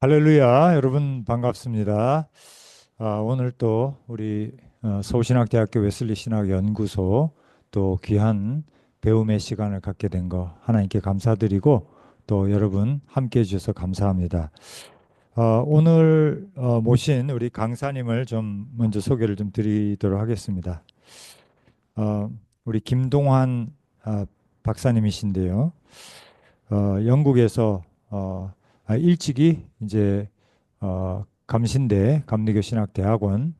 할렐루야, 여러분 반갑습니다. 오늘 또 우리 서울신학대학교 웨슬리 신학연구소 또 귀한 배움의 시간을 갖게 된 거 하나님께 감사드리고 또 여러분 함께 해주셔서 감사합니다. 오늘 모신 우리 강사님을 좀 먼저 소개를 좀 드리도록 하겠습니다. 어, 우리 김동환 박사님이신데요. 영국에서 일찍이 이제 감신대 감리교 신학대학원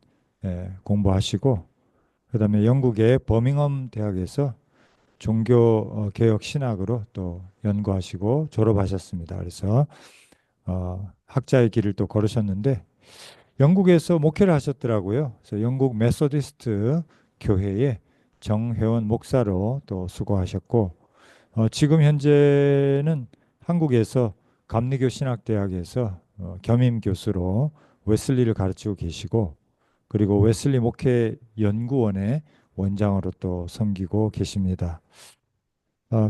공부하시고 그다음에 영국의 버밍엄 대학에서 종교 개혁 신학으로 또 연구하시고 졸업하셨습니다. 그래서 학자의 길을 또 걸으셨는데 영국에서 목회를 하셨더라고요. 그래서 영국 메소디스트 교회의 정회원 목사로 또 수고하셨고 지금 현재는 한국에서 감리교 신학대학에서 겸임 교수로 웨슬리를 가르치고 계시고 그리고 웨슬리 목회 연구원의 원장으로 또 섬기고 계십니다.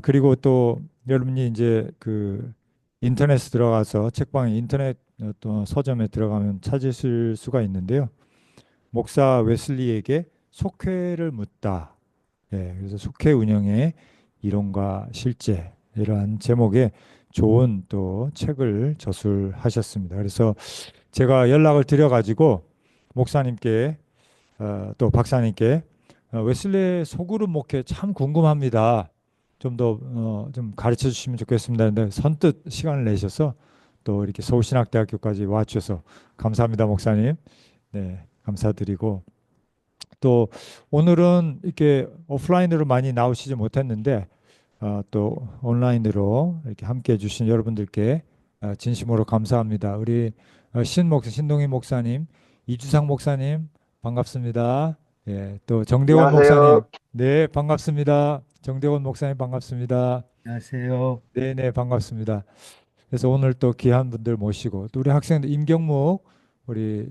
그리고 또 여러분이 이제 그 인터넷에 들어가서 책방에 인터넷 또 서점에 들어가면 찾으실 수가 있는데요. 목사 웨슬리에게 속회를 묻다. 그래서 속회 운영의 이론과 실제 이러한 제목의 좋은 또 책을 저술하셨습니다. 그래서 제가 연락을 드려가지고 목사님께 또 박사님께 웨슬리 소그룹 목회 참 궁금합니다. 좀 더 좀 가르쳐 주시면 좋겠습니다. 근데 선뜻 시간을 내셔서 또 이렇게 서울신학대학교까지 와 주셔서 감사합니다, 목사님. 네, 감사드리고 또 오늘은 이렇게 오프라인으로 많이 나오시지 못했는데 또 온라인으로 이렇게 함께 해주신 여러분들께 진심으로 감사합니다. 우리 신동희 목사님, 이주상 목사님 반갑습니다. 예, 또 정대원 목사님, 안녕하세요. 네 반갑습니다. 정대원 목사님 반갑습니다. 안녕하세요. 네네 반갑습니다. 그래서 오늘 또 귀한 분들 모시고 또 우리 학생들 임경묵 우리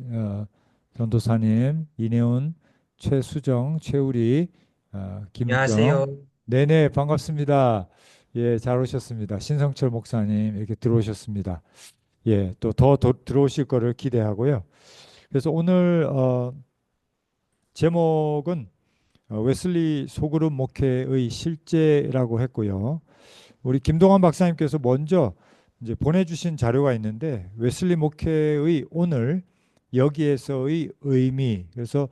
전도사님 이내훈 최수정 최우리 김은정 안녕하세요. 네네 반갑습니다. 예, 잘 오셨습니다. 신성철 목사님 이렇게 들어오셨습니다. 예, 또 더 들어오실 거를 기대하고요. 그래서 오늘 제목은 웨슬리 소그룹 목회의 실제라고 했고요. 우리 김동환 박사님께서 먼저 이제 보내주신 자료가 있는데 웨슬리 목회의 오늘 여기에서의 의미 그래서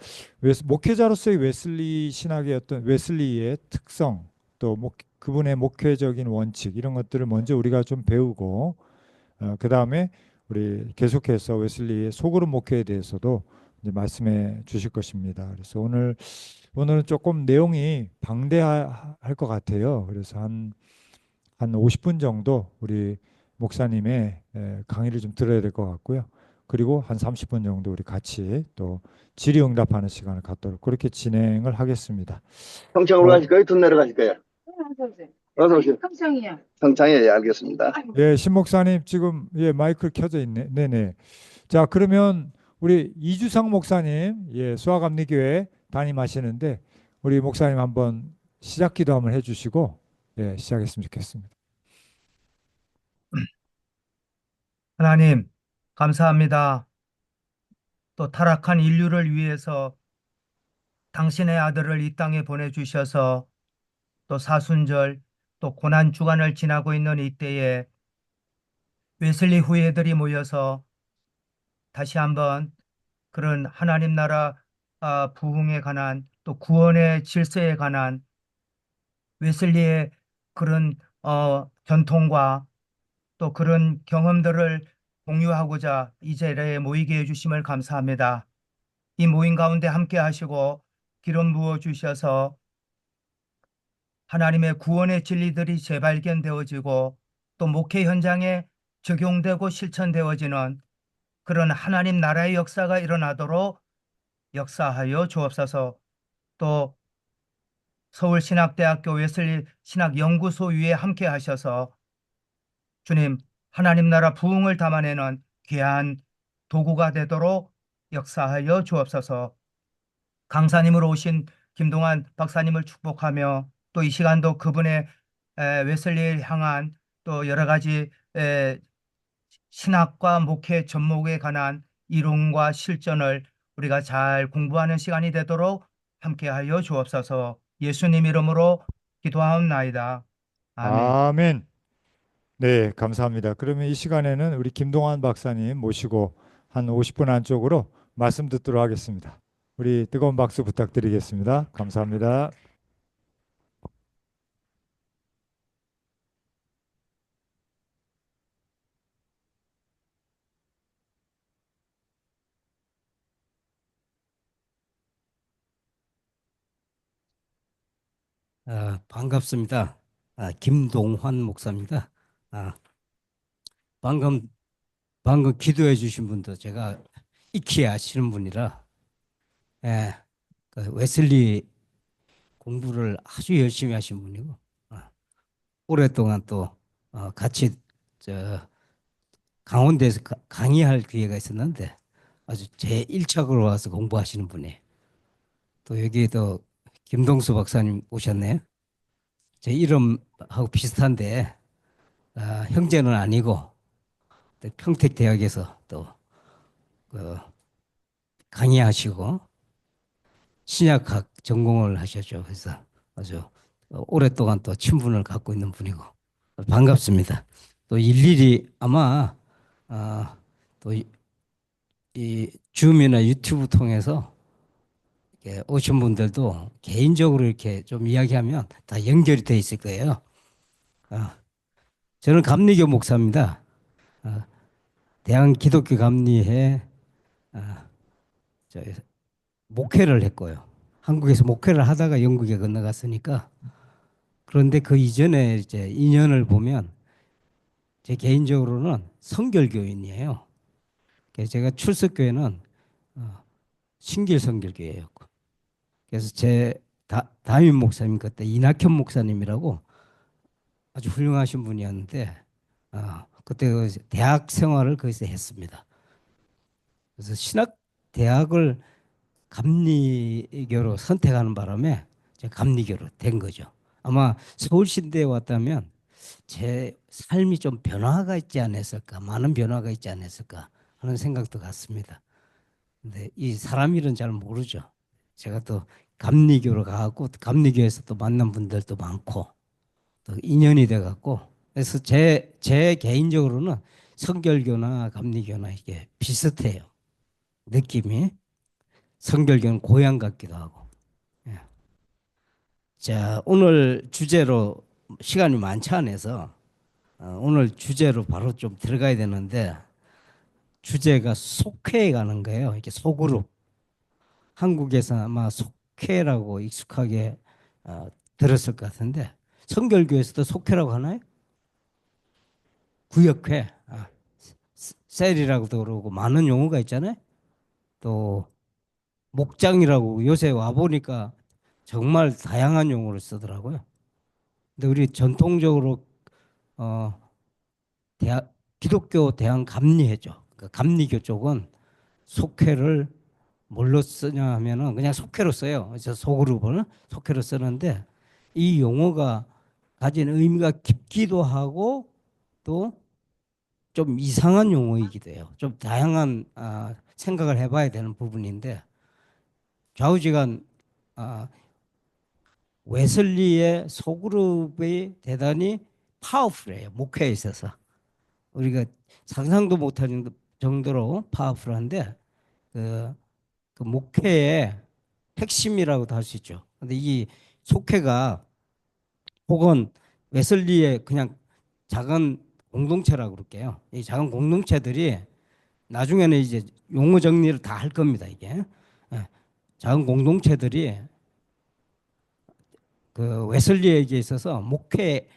목회자로서의 웨슬리 신학의 어떤 웨슬리의 특성 또 그분의 목회적인 원칙 이런 것들을 먼저 우리가 좀 배우고 그 다음에 우리 계속해서 웨슬리의 소그룹 목회에 대해서도 이제 말씀해 주실 것입니다. 그래서 오늘은 조금 내용이 방대할 것 같아요. 그래서 한 50분 정도 우리 목사님의 강의를 좀 들어야 될 것 같고요. 그리고 한 30분 정도 우리 같이 또 질의응답하는 시간을 갖도록 그렇게 진행을 하겠습니다. 평창으로 어, 가실 거예요? 둔내로 가실 거예요? 어서 오세요. 평창이야. 평창에 예, 알겠습니다. 예, 신 목사님 지금 예 마이크 켜져 있네. 네네. 자 그러면 우리 이주상 목사님 예 수아감리교회 담임하시는데 우리 목사님 한번 시작 기도 한번 해주시고 예 시작했으면 좋겠습니다. 하나님, 감사합니다. 또 타락한 인류를 위해서 당신의 아들을 이 땅에 보내주셔서 또 사순절, 또 고난 주간을 지나고 있는 이때에 웨슬리 후예들이 모여서 다시 한번 그런 하나님 나라 부흥에 관한 또 구원의 질서에 관한 웨슬리의 그런 전통과 또 그런 경험들을 공유하고자 이 자리에 모이게 해주심을 감사합니다. 이 모임 가운데 함께 하시고 기름 부어 주셔서 하나님의 구원의 진리들이 재발견되어지고 또 목회 현장에 적용되고 실천되어지는 그런 하나님 나라의 역사가 일어나도록 역사하여 주옵소서. 또 서울신학대학교 웨슬리 신학연구소 위에 함께 하셔서 주님 하나님 나라 부흥을 담아내는 귀한 도구가 되도록 역사하여 주옵소서. 강사님으로 오신 김동환 박사님을 축복하며 또 이 시간도 그분의 웨슬리를 향한 또 여러 가지 신학과 목회 접목에 관한 이론과 실전을 우리가 잘 공부하는 시간이 되도록 함께하여 주옵소서. 예수님 이름으로 기도하옵나이다. 아멘. 아멘. 네, 감사합니다. 그러면 이 시간에는 우리 김동환 박사님 모시고 한 50분 안쪽으로 말씀 듣도록 하겠습니다. 우리 뜨거운 박수 부탁드리겠습니다. 감사합니다. 반갑습니다. 김동환 목사입니다. 아, 방금 기도해 주신 분도 제가 익히 아시는 분이라, 예, 그 웨슬리 공부를 아주 열심히 하신 분이고, 아, 오랫동안 또 같이 저 강원도에서 강의할 기회가 있었는데 아주 제 1착으로 와서 공부하시는 분이에요. 또 여기에도 김동수 박사님 오셨네요. 제 이름하고 비슷한데 형제는 아니고 또 평택대학에서 또 그 강의하시고 신약학 전공을 하셨죠. 그래서 아주 오랫동안 또 친분을 갖고 있는 분이고 반갑습니다. 또 일일이 아마 또 이 줌이나 유튜브 통해서 이렇게 오신 분들도 개인적으로 이렇게 좀 이야기하면 다 연결이 돼 있을 거예요. 아, 저는 감리교 목사입니다. 아, 대한기독교 감리회 아, 저 목회를 했고요. 한국에서 목회를 하다가 영국에 건너갔으니까 그런데 그 이전에 이제 인연을 보면 제 개인적으로는 성결교인이에요. 그래서 제가 출석교회는 신길 성결교회였고 그래서 제 담임 목사님 그때 이낙현 목사님이라고 아주 훌륭하신 분이었는데 그때 그 대학 생활을 거기서 했습니다. 그래서 신학 대학을 감리교로 선택하는 바람에 제가 감리교로 된 거죠. 아마 서울신대에 왔다면 제 삶이 좀 변화가 있지 않았을까, 많은 변화가 있지 않았을까 하는 생각도 같습니다. 근데 이 사람 일은 잘 모르죠. 제가 또 감리교로 가고 감리교에서 또 만난 분들도 많고 또 인연이 돼갖고 그래서 제 개인적으로는 성결교나 감리교나 이게 비슷해요. 느낌이 성결교는 고향 같기도 하고. 예. 자, 오늘 주제로 시간이 많지 않아서 오늘 주제로 바로 좀 들어가야 되는데 주제가 속회에 가는 거예요. 이렇게 속으로 한국에서 아마 속회라고 익숙하게 들었을 것 같은데 성결교에서도 속회라고 하나요? 구역회, 셀이라고도 그러고 많은 용어가 있잖아요. 또 목장이라고 요새 와 보니까 정말 다양한 용어를 쓰더라고요. 근데 우리 전통적으로 어, 기독교 대한 감리회죠. 그러니까 감리교 쪽은 속회를 뭘로 쓰냐 하면은 그냥 속회로 써요. 그래서 소그룹을 속회로 쓰는데 이 용어가 가진 의미가 깊기도 하고 또 좀 이상한 용어이기도 해요. 좀 다양한 생각을 해봐야 되는 부분인데 좌우지간 아, 웨슬리의 소그룹이 대단히 파워풀해요. 목회에 있어서. 우리가 상상도 못할 정도로 파워풀한데 그, 그 목회의 핵심이라고도 할 수 있죠. 근데 이 속회가 혹은 웨슬리의 그냥 작은 공동체라고 그럴게요. 이 작은 공동체들이 나중에는 이제 용어 정리를 다 할 겁니다. 이게 예. 작은 공동체들이 그 웨슬리에게 있어서 목회의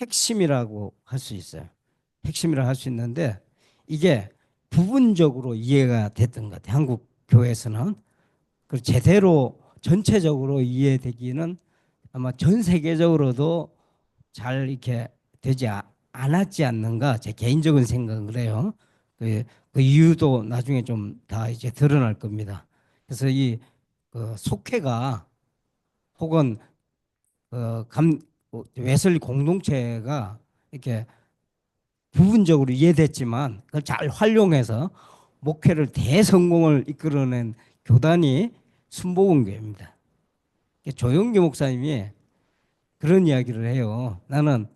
핵심이라고 할 수 있어요. 핵심이라고 할 수 있는데 이게 부분적으로 이해가 됐던 것 같아요. 한국 교회에서는. 그 제대로 전체적으로 이해되기는 아마 전 세계적으로도 잘 이렇게 되지 않았지 않는가 제 개인적인 생각은 그래요. 그 이유도 나중에 좀 다 이제 드러날 겁니다. 그래서 그 속회가 혹은 웨슬리 공동체가 이렇게 부분적으로 이해됐지만 그걸 잘 활용해서 목회를 대성공을 이끌어낸 교단이 순복음교회입니다. 조영기 목사님이 그런 이야기를 해요. 나는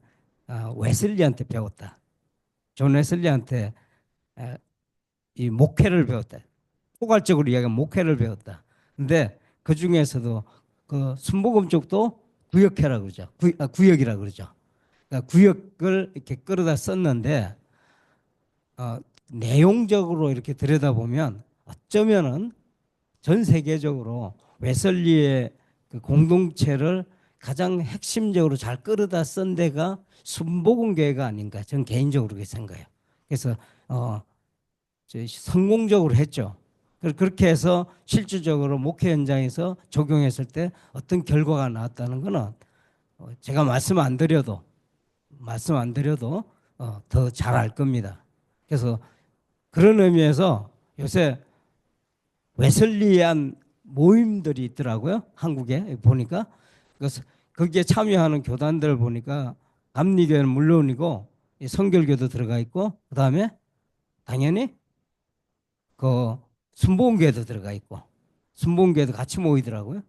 웨슬리한테 배웠다. 존 웨슬리한테 이 목회를 배웠다. 포괄적으로 이야기하면 목회를 배웠다. 근데 그 중에서도 그 순복음 쪽도 구역회라 그러죠. 구역이라 그러죠. 그러니까 구역을 이렇게 끌어다 썼는데 내용적으로 이렇게 들여다보면 어쩌면은 전 세계적으로 웨슬리의 그 공동체를 가장 핵심적으로 잘 끌어다 쓴 데가 순복음교회가 아닌가 저는 개인적으로 그렇게 생각해요. 그래서 성공적으로 했죠. 그렇게 해서 실질적으로 목회 현장에서 적용했을 때 어떤 결과가 나왔다는 것은 제가 말씀 안 드려도 더 잘 알 겁니다. 그래서 그런 의미에서 요새 웨슬리안 모임들이 있더라고요. 한국에 보니까. 그래서 거기에 참여하는 교단들을 보니까 감리교회는 물론이고 성결교도 들어가 있고 그다음에 당연히 그 순복음교회도 들어가 있고 순복음교회도 같이 모이더라고요.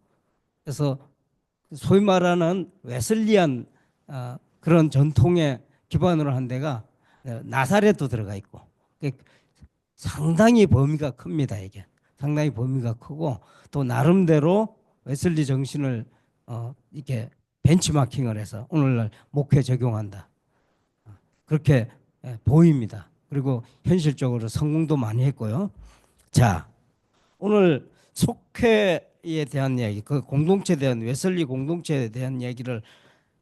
그래서 소위 말하는 웨슬리안 그런 전통의 기반으로 한 데가 나사렛도 들어가 있고 상당히 범위가 큽니다. 이게 상당히 범위가 크고 또 나름대로 웨슬리 정신을 이렇게 벤치마킹을 해서 오늘날 목회 적용한다. 그렇게 보입니다. 그리고 현실적으로 성공도 많이 했고요. 자, 오늘 속회에 대한 이야기, 그 공동체에 대한 웨슬리 공동체에 대한 이야기를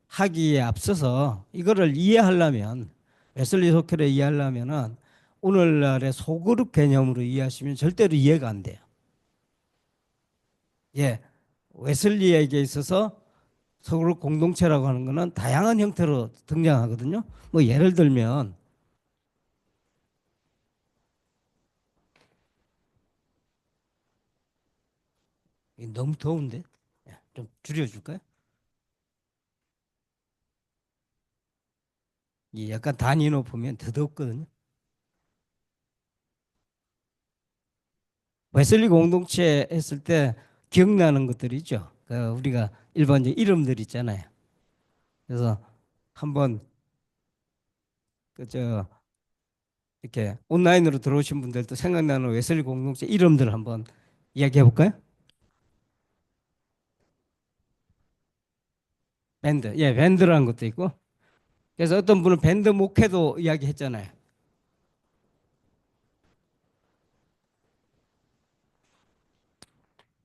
하기에 앞서서 이거를 이해하려면 웨슬리 속회를 이해하려면은 오늘날의 소그룹 개념으로 이해하시면 절대로 이해가 안 돼요. 예, 웨슬리에게 있어서 소그룹 공동체라고 하는 것은 다양한 형태로 등장하거든요. 뭐 예를 들면 너무 더운데 좀 줄여줄까요? 약간 단위 높으면 더 덥거든요. 웨슬리 공동체 했을 때 기억나는 것들이 있죠. 우리가 일반적 이름들 있잖아요. 그래서 한번 이렇게 온라인으로 들어오신 분들도 생각나는 웨슬리 공동체 이름들 한번 이야기해 볼까요? 밴드, 예, 밴드라는 것도 있고. 그래서 어떤 분은 밴드 목회도 이야기했잖아요.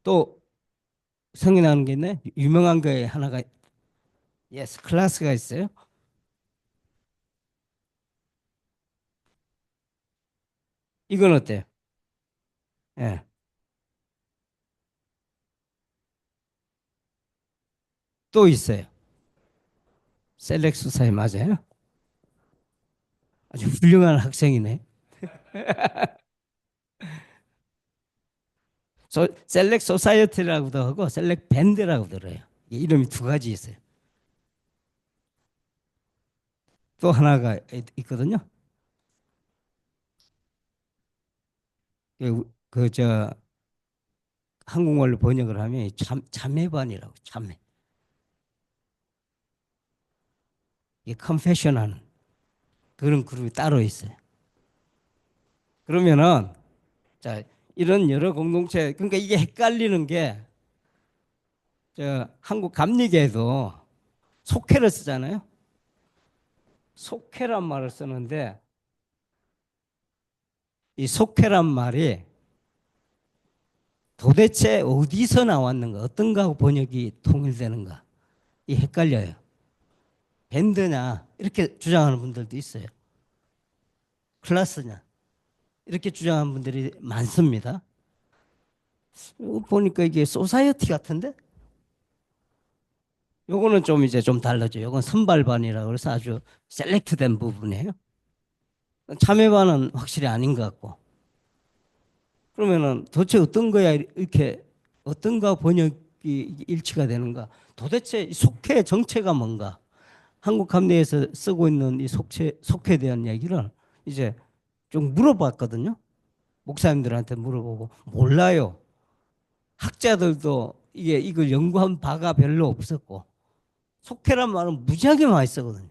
또 생각나는 게 있네. 유명한 거에 하나가 예스 클래스가 있어요. 이건 어때요? 예. 또 있어요. 셀렉수사에 맞아요. 아주 훌륭한 학생이네. 셀렉 소사이어티라고도 하고 셀렉 밴드라고도 그래요. 이름이 두 가지 있어요. 또 하나가 있거든요. 저 한국말로 번역을 하면 참회반이라고 참회. 이 컨페션하는 그런 그룹이 따로 있어요. 그러면은 자 이런 여러 공동체 그러니까 이게 헷갈리는 게 저 한국 감리교에도 속회를 쓰잖아요. 속회란 말을 쓰는데 이 속회란 말이 도대체 어디서 나왔는가 어떤 거하고 번역이 통일되는가 이 헷갈려요. 밴드냐 이렇게 주장하는 분들도 있어요. 클래스냐 이렇게 주장하는 분들이 많습니다. 보니까 이게 소사이어티 같은데 요거는 좀 이제 좀 달라져요. 요건 선발반이라고 그래서 아주 셀렉트된 부분이에요. 참여반은 확실히 아닌 것 같고. 그러면은 도대체 어떤 거야 이렇게 어떤 거 번역이 일치가 되는가? 도대체 속회 정체가 뭔가? 한국 감리에서 쓰고 있는 이 속회에 대한 얘기를 이제 좀 물어봤거든요. 목사님들한테 물어보고 몰라요. 학자들도 이걸 연구한 바가 별로 없었고 속회란 말은 무지하게 많이 쓰거든요.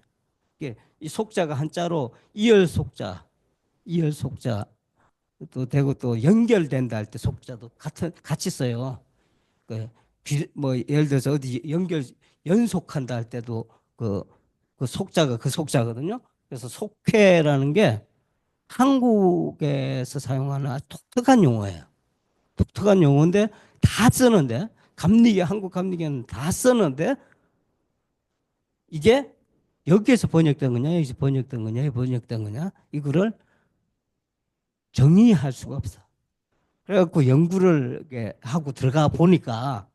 이게 이 속자가 한자로 이열속자 또 되고 또 연결된다 할 때 속자도 같이 써요. 뭐 예를 들어서 어디 연속한다 할 때도 그 속자가 그 속자거든요. 그래서 속회라는 게 한국에서 사용하는 아주 독특한 용어예요. 독특한 용어인데 다 쓰는데 한국 감리교는 다 쓰는데 이게 여기에서 번역된 거냐 여기서 번역된 거냐 여기 번역된 거냐 이거를 정의할 수가 없어. 그래갖고 연구를 이렇게 하고 들어가 보니까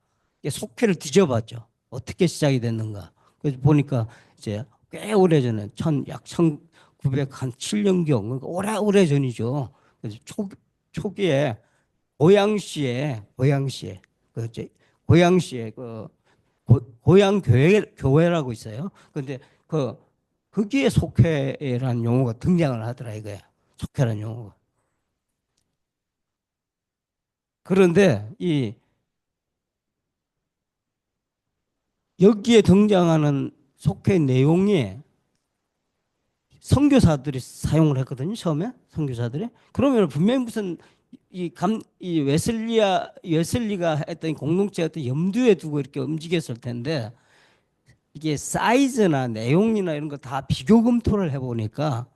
속회를 뒤져봤죠. 어떻게 시작이 됐는가. 그래서 보니까 이제 꽤 오래전에 약 1907년경 오래 전이죠. 그래서 초기에 고양시에 그 고양 교회라고 있어요. 근데 거기에 속회라는 용어가 등장을 하더라 이거야. 속회라는 용어가. 그런데 여기에 등장하는 속회 내용이 선교사들이 사용을 했거든요. 처음에 선교사들이. 그러면 분명히 무슨 이 웨슬리가 했던 공동체 어떤 염두에 두고 이렇게 움직였을 텐데 이게 사이즈나 내용이나 이런 거 다 비교 검토를 해보니까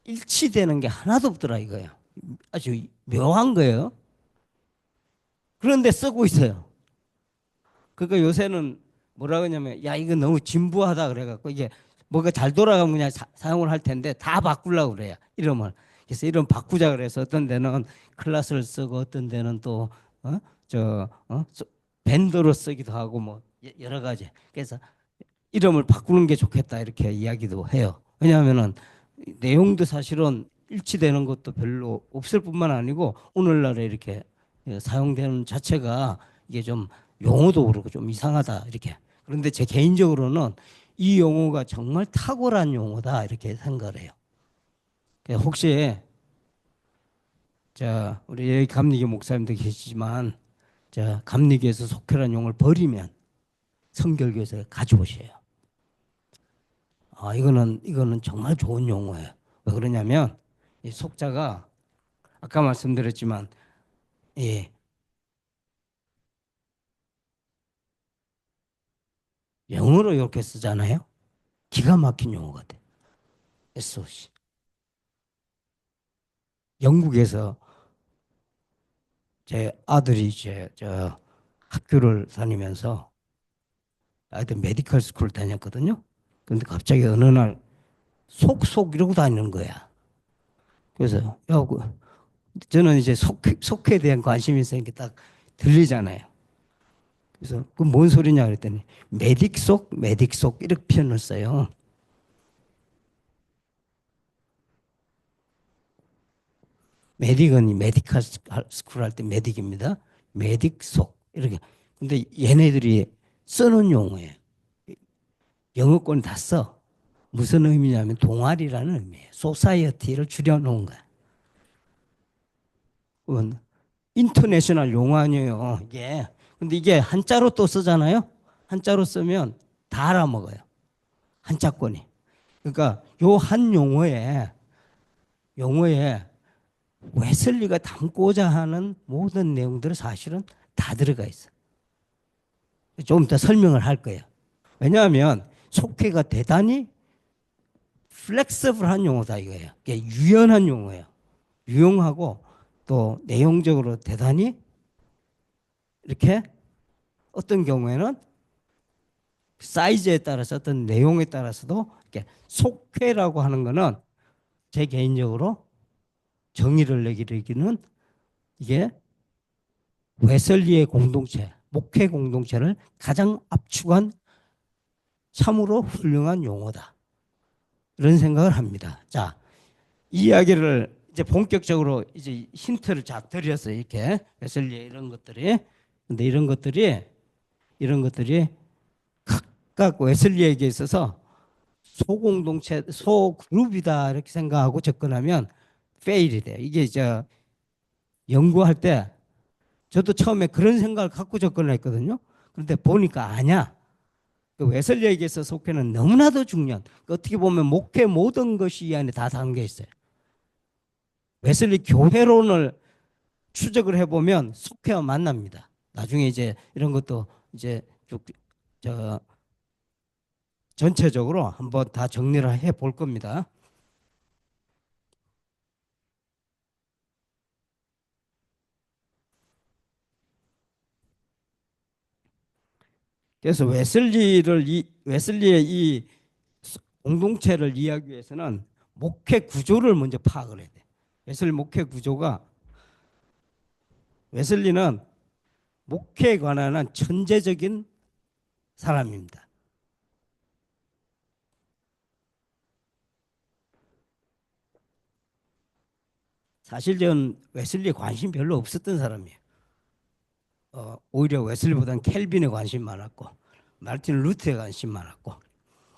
일치되는 게 하나도 없더라 이거예요. 아주 묘한 거예요. 그런데 쓰고 있어요. 그러니까 요새는 뭐라 그러냐면 야 이거 너무 진부하다 그래갖고 이게 뭐가 잘 돌아가면 그냥 사용을 할 텐데 다 바꾸려고 그래요. 이름을. 그래서 이름 바꾸자 그래서 어떤 데는 클래스를 쓰고 어떤 데는 또 밴드로 쓰기도 하고 뭐 여러 가지. 그래서 이름을 바꾸는 게 좋겠다 이렇게 이야기도 해요. 왜냐하면은 내용도 사실은 일치되는 것도 별로 없을 뿐만 아니고 오늘날에 이렇게 사용되는 자체가 이게 좀 용어도 그렇고 좀 이상하다 이렇게. 그런데 제 개인적으로는 이 용어가 정말 탁월한 용어다 이렇게 생각을 해요. 혹시 우리 여기 감리교 목사님도 계시지만 감리교에서 속회라는 용어를 버리면 성결교에서 가져오셔요. 이거는 정말 좋은 용어예요. 왜 그러냐면 이 속자가 아까 말씀드렸지만 영어로 이렇게 쓰잖아요. 기가 막힌 용어 같아. SOC. 영국에서 제 아들이 학교를 다니면서 아이들 메디컬 스쿨 다녔거든요. 근데 갑자기 어느 날 속속 이러고 다니는 거야. 그래서 저는 이제 속회에 대한 관심이 있으니까 딱 들리잖아요. 그래서 그 뭔 소리냐 그랬더니 메딕속 이렇게 표현을 써요. 메딕은 메디컬 스쿨 할 때 메딕입니다. 메딕속 이렇게. 근데 얘네들이 쓰는 용어예요. 영어권 다 써. 무슨 의미냐면 동아리라는 의미예요. 소사이어티를 줄여놓은 거야. 그건 인터내셔널 용어 아니에요. 이게. 근데 이게 한자로 또 쓰잖아요. 한자로 쓰면 다 알아먹어요. 한자권이. 그러니까 요 한 용어에 웨슬리가 담고자 하는 모든 내용들은 사실은 다 들어가 있어. 좀 더 설명을 할 거예요. 왜냐하면 속회가 대단히 플렉서블한 용어다 이거예요. 유연한 용어예요. 유용하고 또 내용적으로 대단히 이렇게 어떤 경우에는 사이즈에 따라서 어떤 내용에 따라서도 이렇게 속회라고 하는 거는 제 개인적으로 정의를 내기는 이게 웨슬리의 공동체, 목회 공동체를 가장 압축한 참으로 훌륭한 용어다. 이런 생각을 합니다. 자, 이 이야기를 이제 본격적으로 이제 힌트를 쫙 드렸어요. 이렇게 웨슬리의 이런 것들이. 근데 이런 것들이 각각 웨슬리에게 있어서 소공동체, 소그룹이다 이렇게 생각하고 접근하면 페일이 돼요. 이게 연구할 때 저도 처음에 그런 생각을 갖고 접근을 했거든요. 그런데 보니까 아니야. 그 웨슬리에게서 속회는 너무나도 중요한, 어떻게 보면 목회 모든 것이 이 안에 다 담겨 있어요. 웨슬리 교회론을 추적을 해보면 속회와 만납니다. 나중에 이런 것도 쭉 전체적으로 한번 다 정리를 해 볼 겁니다. 그래서 웨슬리의 이 공동체를 이해하기 위해서는 목회 구조를 먼저 파악을 해야 돼. 웨슬리 목회 구조가, 웨슬리는 목회에 관한 한 천재적인 사람입니다. 사실 전 웨슬리에 관심 별로 없었던 사람이에요. 오히려 웨슬리보다는 켈빈에 관심 많았고 마르틴 루터에 관심 많았고,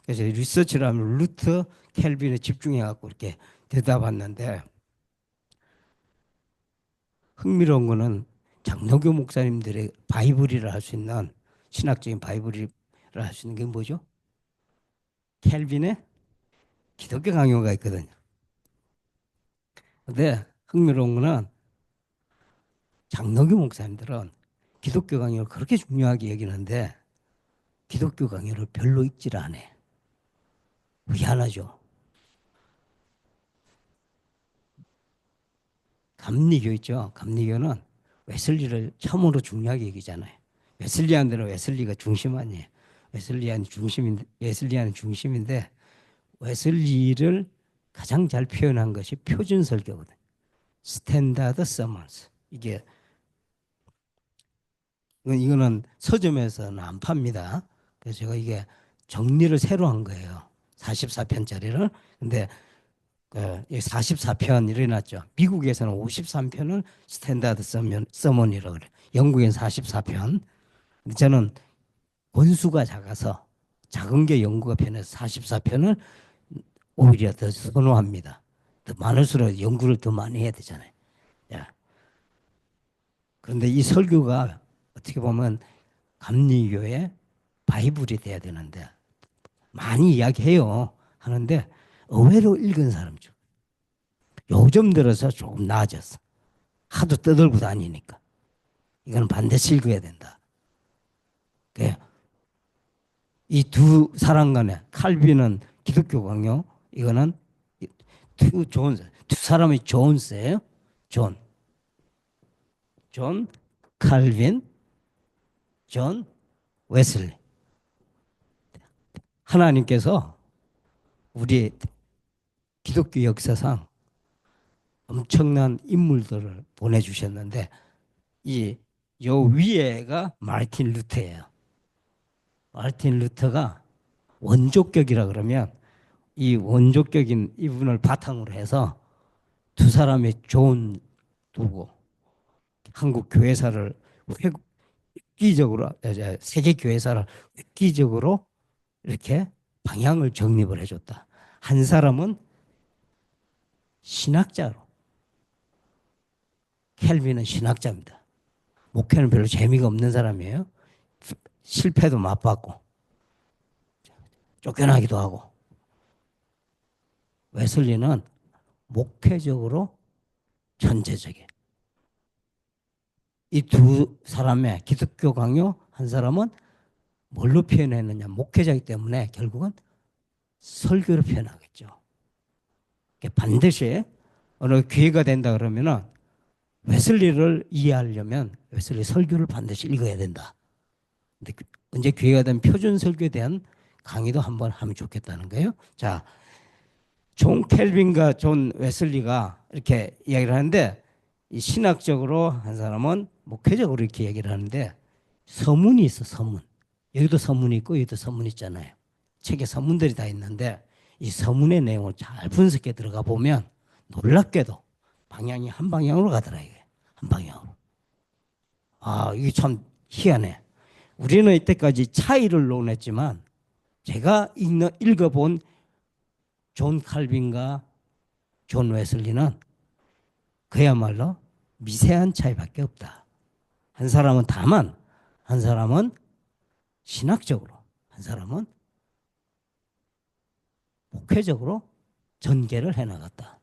그래서 리서치를 하면 루터, 켈빈에 집중해갖고 이렇게 대답했는데, 흥미로운 거는 장로교 목사님들의 바이블이라 할 수 있는, 신학적인 바이블이라 할 수 있는 게 뭐죠? 켈빈의 기독교 강요가 있거든요. 근데 흥미로운 거는 장로교 목사님들은 기독교 강요를 그렇게 중요하게 여기는데 기독교 강요를 별로 읽질 않아. 희한하죠. 감리교 있죠. 감리교는 웨슬리를 처음으로 중요하게 여기잖아요. 웨슬리안들은 웨슬리가 중심 아니에요. 웨슬리안이 중심인데 웨슬리를 가장 잘 표현한 것이 표준 설교거든요. 스탠다드 서먼스. 이거는 서점에서는 안 팝니다. 그래서 제가 이게 정리를 새로 한 거예요. 44편짜리를. 근데 44편 일어났죠. 미국에서는 53편을 스탠다드 서먼이라고 그래요. 영국엔 44편. 근데 저는 권수가 작아서 작은 게 연구가 편해서 44편을 오히려 더 선호합니다. 더 많을수록 연구를 더 많이 해야 되잖아요. 야. 그런데 이 설교가 어떻게 보면 감리교의 바이블이 돼야 되는데 많이 이야기해요. 하는데 의외로 읽은 사람 중 요즘 들어서 조금 나아졌어. 하도 떠들고 다니니까. 이거는 반드시 읽어야 된다. 이 두 사람 간에 칼빈은 기독교 강요, 이거는 두 사람이 존스예요. 존 칼빈, 존 웨슬리. 하나님께서 우리 기독교 역사상 엄청난 인물들을 보내주셨는데 요 위에가 마르틴 루터예요. 마르틴 루터가 원조격이라 그러면 이 원조격인 이분을 바탕으로 해서 두 사람의 좋은 두고 한국 교회사를 획기적으로, 세계 교회사를 획기적으로 이렇게 방향을 정립을 해줬다. 한 사람은 신학자로, 켈빈은 신학자입니다. 목회는 별로 재미가 없는 사람이에요. 실패도 맛봤고 쫓겨나기도 하고. 웨슬리는 목회적으로 천재적이에요. 이 두 사람의 기독교 강요, 한 사람은 뭘로 표현했느냐, 목회자이기 때문에 결국은 설교로 표현하겠죠. 반드시 어느 기회가 된다 그러면은 웨슬리를 이해하려면 웨슬리 설교를 반드시 읽어야 된다. 근데 언제 기회가 되면 표준 설교에 대한 강의도 한번 하면 좋겠다는 거예요. 자, 존 켈빈과 존 웨슬리가 이렇게 이야기를 하는데, 이 신학적으로 한 사람은 목회적으로 이렇게 얘기를 하는데, 서문이 있어, 서문. 여기도 서문이 있고 여기도 서문 있잖아요. 책에 서문들이 다 있는데 이 서문의 내용을 잘 분석해 들어가 보면 놀랍게도 방향이 한 방향으로 가더라. 이게 한 방향으로. 이게 참 희한해. 우리는 이때까지 차이를 논했지만 제가 읽어본 존 칼빈과 존 웨슬리는 그야말로 미세한 차이밖에 없다. 한 사람은 다만 한 사람은 신학적으로, 한 사람은 목회적으로 전개를 해나갔다.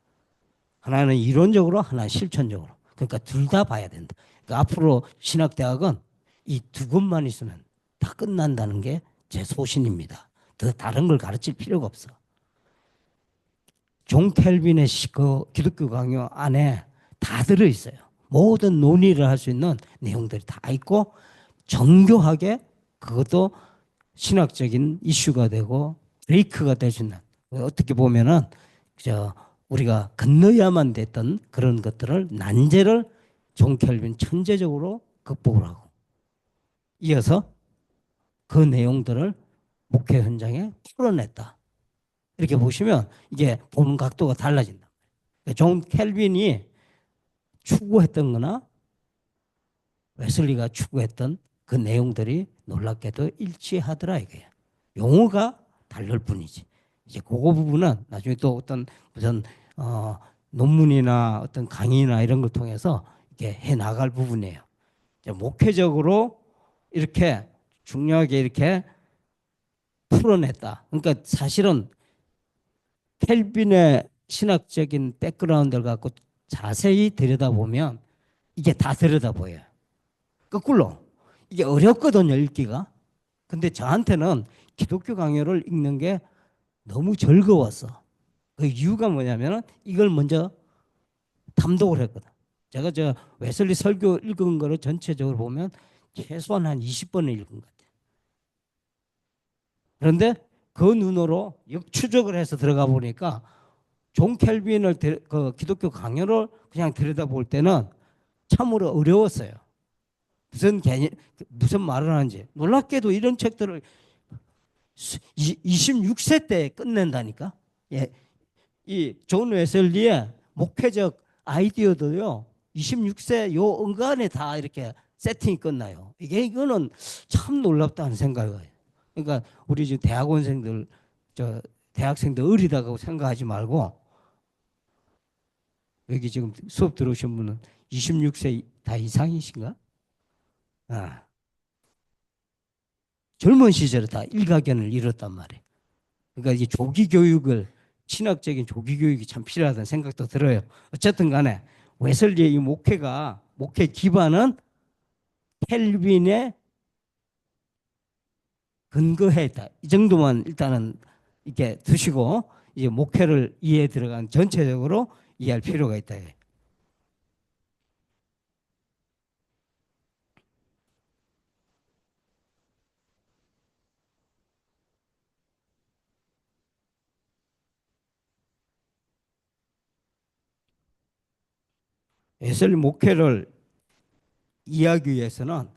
하나는 이론적으로, 하나는 실천적으로. 그러니까 둘 다 봐야 된다. 그러니까 앞으로 신학대학은 이 두 것만 있으면 다 끝난다는 게 제 소신입니다. 더 다른 걸 가르칠 필요가 없어. 존 켈빈의 그 기독교 강요 안에 다 들어있어요. 모든 논의를 할 수 있는 내용들이 다 있고 정교하게 그것도 신학적인 이슈가 되고 브레이크가 될 수 있는, 어떻게 보면은 우리가 건너야만 됐던 그런 것들을 난제를 존 켈빈 천재적으로 극복을 하고 이어서 그 내용들을 목회 현장에 풀어냈다. 이렇게 보시면 이게 보는 각도가 달라진다. 존 켈빈이 추구했던 거나 웨슬리가 추구했던 그 내용들이 놀랍게도 일치하더라 이거예요. 용어가 다를 뿐이지. 이제 그거 부분은 나중에 또 어떤 무슨 논문이나 어떤 강의나 이런 걸 통해서 이렇게 해 나갈 부분이에요. 목회적으로 이렇게 중요하게 이렇게 풀어냈다. 그러니까 사실은 켈빈의 신학적인 백그라운드를 갖고 자세히 들여다보면 이게 다 들여다보여요. 거꾸로 이게 어렵거든요, 읽기가. 근데 저한테는 기독교 강요를 읽는 게 너무 즐거웠어. 그 이유가 뭐냐면 이걸 먼저 탐독을 했거든. 제가 저 웨슬리 설교 읽은 거를 전체적으로 보면 최소한 한 20번을 읽은 것 같아요. 그런데 그 눈으로 역추적을 해서 들어가 보니까 존 켈빈을 그 기독교 강요를 그냥 들여다볼 때는 참으로 어려웠어요. 무슨 개념, 무슨 말을 하는지. 놀랍게도 이런 책들을 26세 때 끝낸다니까. 예, 이 존 웨슬리의 목회적 아이디어도요 26세 요 은간에 다 이렇게 세팅이 끝나요. 이거는 참 놀랍다는 생각이에요. 그러니까 우리 지금 대학원생들, 대학생들 어리다고 생각하지 말고 여기 지금 수업 들어오신 분은 26세 다 이상이신가? 아, 젊은 시절에 다 일가견을 잃었단 말이에요. 그러니까 이게 조기 교육을, 신학적인 조기 교육이 참 필요하다는 생각도 들어요. 어쨌든 간에 웨슬리의 이 목회 기반은 켈빈의 근거해 있다. 이 정도만 일단은 이렇게 두시고 이제 목회를 이해에 들어간 전체적으로 이해할 필요가 있다. 웨슬리 목회를 이해하기 위해서는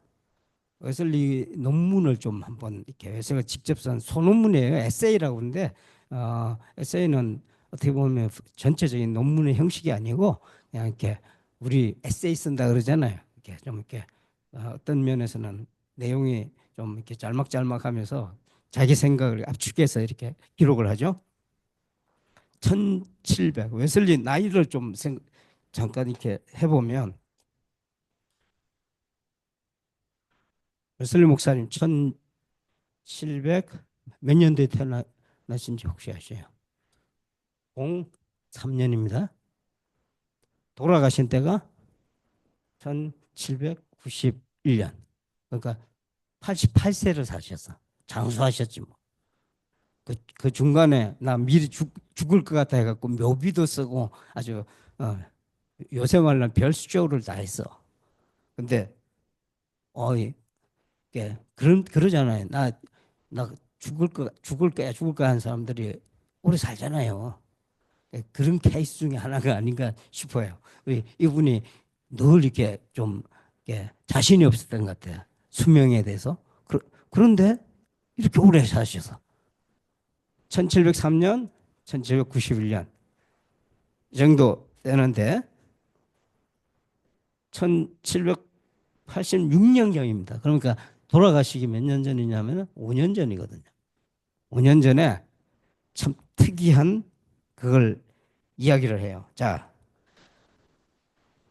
웨슬리 논문을 좀 한번 이렇게 웨슬리가 직접 쓴 소논문이에요. 에세이라고 하는데 에세이는 어떻게 보면 전체적인 논문의 형식이 아니고 그냥 이렇게 우리 에세이 쓴다 그러잖아요. 이렇게 좀 이렇게 어떤 면에서는 내용이 좀 이렇게 짤막짤막하면서 자기 생각을 압축해서 이렇게 기록을 하죠. 1700 웨슬리 나이를 좀 잠깐 이렇게 해보면 웨슬리 목사님 1700 몇 년도에 태어나신지 혹시 아세요? 03년입니다. 돌아가신 때가 1791년. 그러니까 88세를 사셨어. 장수하셨지 뭐. 그 중간에 나 미리 죽을 것 같아 해갖고 묘비도 쓰고 아주 요새 말로 별수쇼를 다 했어. 근데 그러잖아요. 나 죽을 거야 하는 사람들이 오래 살잖아요. 그런 케이스 중에 하나가 아닌가 싶어요. 이분이 늘 이렇게 좀 자신이 없었던 것 같아요. 수명에 대해서. 그런데 이렇게 오래 사셔서 1703년, 1791년 이 정도 되는데 1786년경입니다. 그러니까 돌아가시기 몇 년 전이냐면 5년 전이거든요. 5년 전에 참 특이한 그걸 이야기를 해요. 자,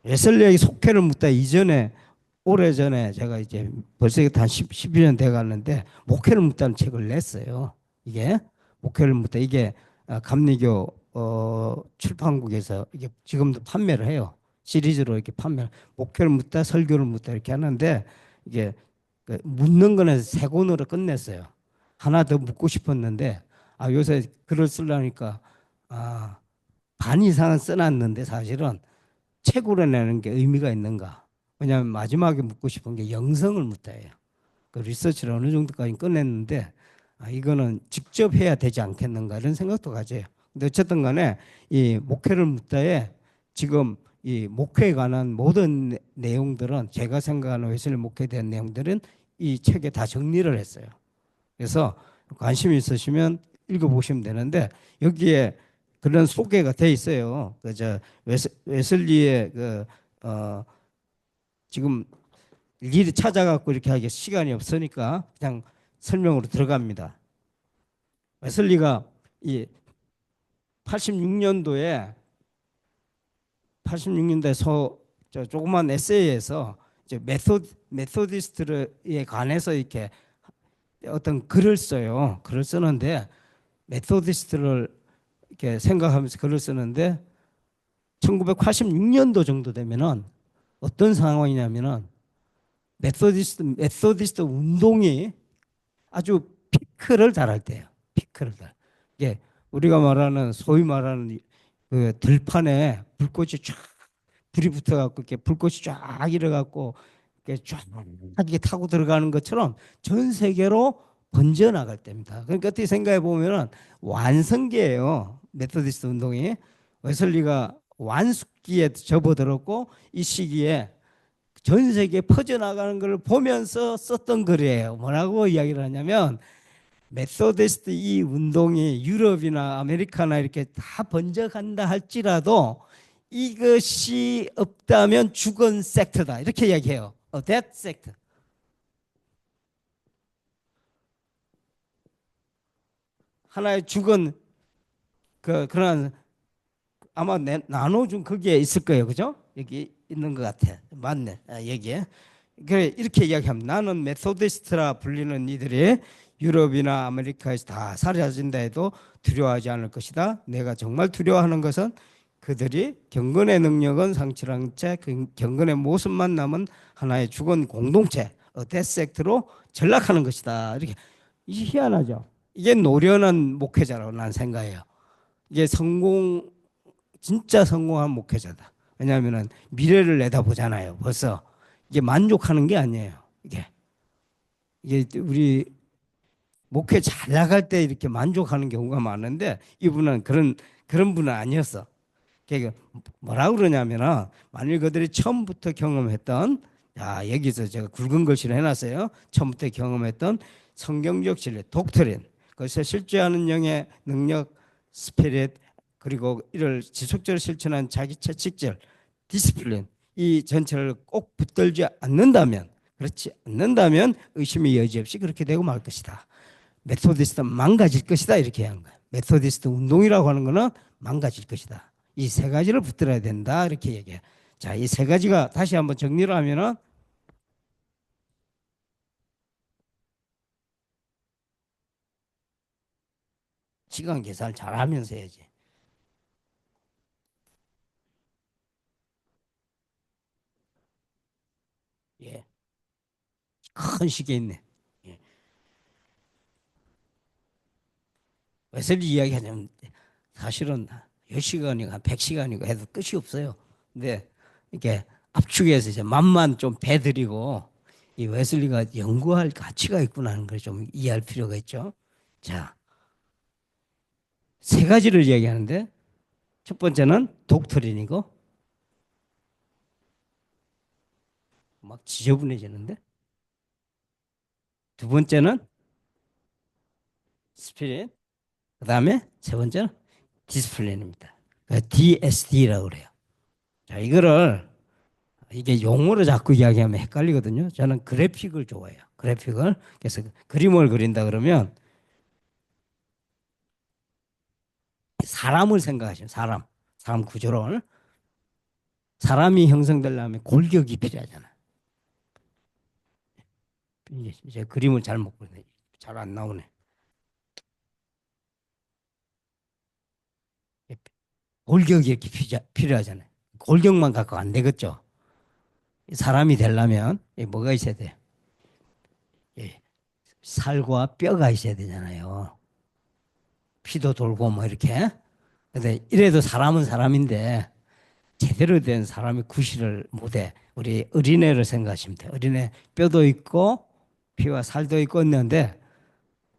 웨슬리에게 속회를 묻다 이전에 오래전에 제가 이제 벌써 한 12년 돼 갔는데 목회를 묻다는 책을 냈어요. 이게 목회를 묻다 이게 감리교 출판국에서 이게 지금도 판매를 해요. 시리즈로 이렇게 판매. 목회를 묻다, 설교를 묻다 이렇게 하는데 이게 그 묻는 거는 세 권으로 끝냈어요. 하나 더 묻고 싶었는데 요새 글을 쓰려니까 반 이상은 써놨는데 사실은 책으로 내는 게 의미가 있는가? 왜냐하면 마지막에 묻고 싶은 게 영성을 묻다예요. 그 리서치를 어느 정도까지 끝냈는데 이거는 직접 해야 되지 않겠는가 이런 생각도 가져요. 근데 어쨌든 간에 이 목회를 묻다에 지금 이 목회에 관한 모든 내용들은 제가 생각하는 웨슬리 목회에 대한 내용들은 이 책에 다 정리를 했어요. 그래서 관심 있으시면 읽어보시면 되는데 여기에 그런 소개가 돼 있어요. 그저 웨슬리의 지금 일일이 찾아갖고 이렇게 하기 시간이 없으니까 그냥 설명으로 들어갑니다. 웨슬리가 이 86년도에 저 조그만 에세이에서 이제 메소디스트에 관해서 이렇게 어떤 글을 써요. 글을 쓰는데 메소디스트를 이렇게 생각하면서 글을 쓰는데 1986년도 정도 되면은 어떤 상황이냐면은 메소디스트 운동이 아주 피크를 달할 때예요. 피크를 달. 이게 우리가 말하는 소위 말하는 그 들판에 불꽃이 쫙 불이 붙어갖고 이렇게 불꽃이 쫙 일어갖고 이렇게 쫙 이렇게 타고 들어가는 것처럼 전 세계로 번져 나갈 때입니다. 그러니까 어떻게 생각해 보면은 완성기예요. 메소디스트 운동이 웨슬리가 완숙기에 접어들었고 이 시기에 전 세계에 퍼져나가는 걸 보면서 썼던 글이에요. 뭐라고 이야기를 하냐면 메소디스트 이 운동이 유럽이나 아메리카나 이렇게 다 번져간다 할지라도 이것이 없다면 죽은 섹트다. 이렇게 이야기해요. dead sect. 하나의 죽은 그런 아마 나눠준 거기에 있을 거예요. 그죠? 여기 있는 것 같아. 맞네. 여기에. 그래, 이렇게 이야기합니다. 나는 메소디스트라 불리는 이들이 유럽이나 아메리카에서 다 사라진다 해도 두려워하지 않을 것이다. 내가 정말 두려워하는 것은 그들이 경건의 능력은 상실한 채 경건의 모습만 남은 하나의 죽은 공동체, 데스섹트로 전락하는 것이다. 이렇게. 이게 희한하죠. 이게 노련한 목회자라고 난 생각해요. 이게 진짜 성공한 목회자다. 왜냐하면 미래를 내다보잖아요. 벌써 이게 만족하는 게 아니에요. 이게 우리 목회 잘 나갈 때 이렇게 만족하는 경우가 많은데 이분은 그런 분은 아니었어. 그러니까 뭐라고 그러냐면은 만일 그들이 처음부터 경험했던 여기서 제가 굵은 글씨를 해놨어요. 처음부터 경험했던 성경적 진리, 독트린, 그래서 실제하는 영의 능력, 스피릿, 그리고 이를 지속적으로 실천한 자기 채찍질, 디스플린 이 전체를 꼭 붙들지 않는다면 그렇지 않는다면 의심의 여지 없이 그렇게 되고 말 것이다. 메소디스트 망가질 것이다 이렇게 한 거예요. 메소디스트 운동이라고 하는 거는 망가질 것이다. 이 세 가지를 붙들어야 된다 이렇게 얘기해요. 자, 이 세 가지가 다시 한번 정리를 하면은 시간 계산을 잘 하면서 해야지. 예. 큰 시계 있네. 예. 웨슬리 이야기하자면 사실은 10시간이고 한 100시간이고 해도 끝이 없어요. 근데 이렇게 압축해서 이제 맛만 좀 배드리고 이 웨슬리가 연구할 가치가 있구나 하는 걸 좀 이해할 필요가 있죠. 자, 세 가지를 이야기하는데 첫 번째는 독트린이고 막 지저분해지는데 두 번째는 스피릿 그 다음에 세 번째는 디스플레이입니다. DSD라고 그래요. 자, 이게 용어로 자꾸 이야기하면 헷갈리거든요. 저는 그래픽을 좋아해요. 그래픽을. 그래서 그림을 그린다 그러면 사람을 생각하시면 사람 구조를 사람이 형성되려면 골격이 필요하잖아요. 이제 그림을 잘 못 그리네. 잘 안 나오네. 골격이 이렇게 필요하잖아요. 골격만 갖고 안 되겠죠. 사람이 되려면 뭐가 있어야 돼요? 살과 뼈가 있어야 되잖아요. 피도 돌고 뭐 이렇게. 근데 이래도 사람은 사람인데 제대로 된 사람이 구실을 못해. 우리 어린애를 생각하시면 돼요. 어린애 뼈도 있고 피와 살도 있고 있는데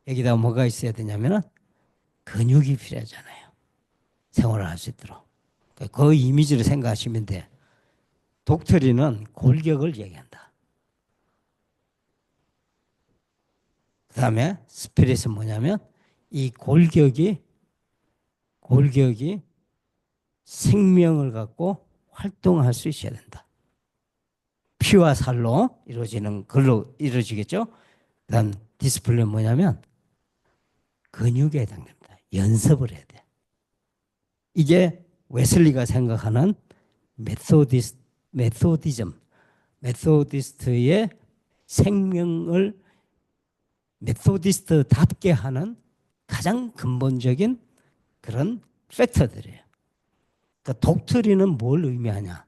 여기다 뭐가 있어야 되냐면은 근육이 필요하잖아요. 생활을 할 수 있도록. 그 이미지를 생각하시면 돼. 독트리는 골격을 얘기한다. 그 다음에 스피릿은 뭐냐면 이 골격이 생명을 갖고 활동할 수 있어야 된다. 피와 살로 이루어지는 걸로 이루어지겠죠. 그다음 디스플레이는 뭐냐면 근육에 해당됩니다. 연습을 해야 돼. 이게 웨슬리가 생각하는 메소디스트의 생명을 메소디스트답게 하는 가장 근본적인 그런 팩터들이에요. 그러니까 독트리는 뭘 의미하냐?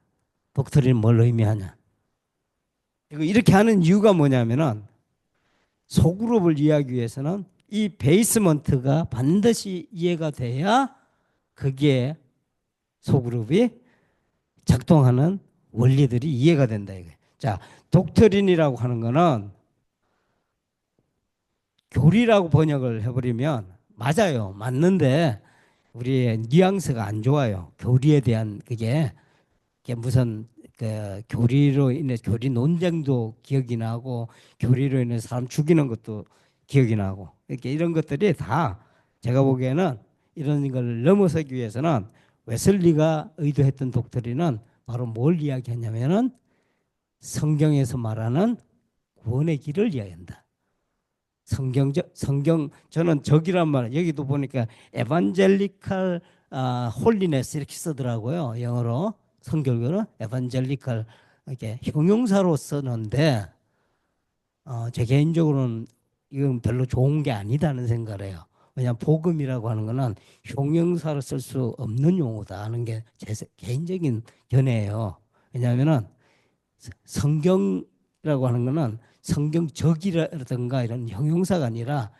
이렇게 하는 이유가 뭐냐면은 소그룹을 이해하기 위해서는 이 베이스먼트가 반드시 이해가 돼야 거기에 소그룹이 작동하는 원리들이 이해가 된다 이거예요. 자, 독트린이라고 하는 거는 교리라고 번역을 해버리면 맞아요. 맞는데 우리의 뉘앙스가 안 좋아요. 교리에 대한 그게 무슨 그 교리로 인해 교리 논쟁도 기억이 나고 교리로 인해 사람 죽이는 것도 기억이 나고 이렇게 이런 것들이 다 제가 보기에는 이런 걸 넘어서기 위해서는 웨슬리가 의도했던 독트린은 바로 뭘 이야기하냐면은 성경에서 말하는 구원의 길을 이야기한다. 성경 저는 적이란 말 여기도 보니까 에반젤리칼 홀리네스 이렇게 쓰더라고요. 영어로 성경으로는 에반젤리칼 이렇게 형용사로 쓰는데 제 개인적으로는 이건 별로 좋은 게 아니다는 생각을 해요. 왜냐하면 복음이라고 하는 거는 형용사로 쓸 수 없는 용어다 하는 게 제 개인적인 견해예요. 왜냐하면은 성경이라고 하는 거는 성경적이라든가 이런 형용사가 아니라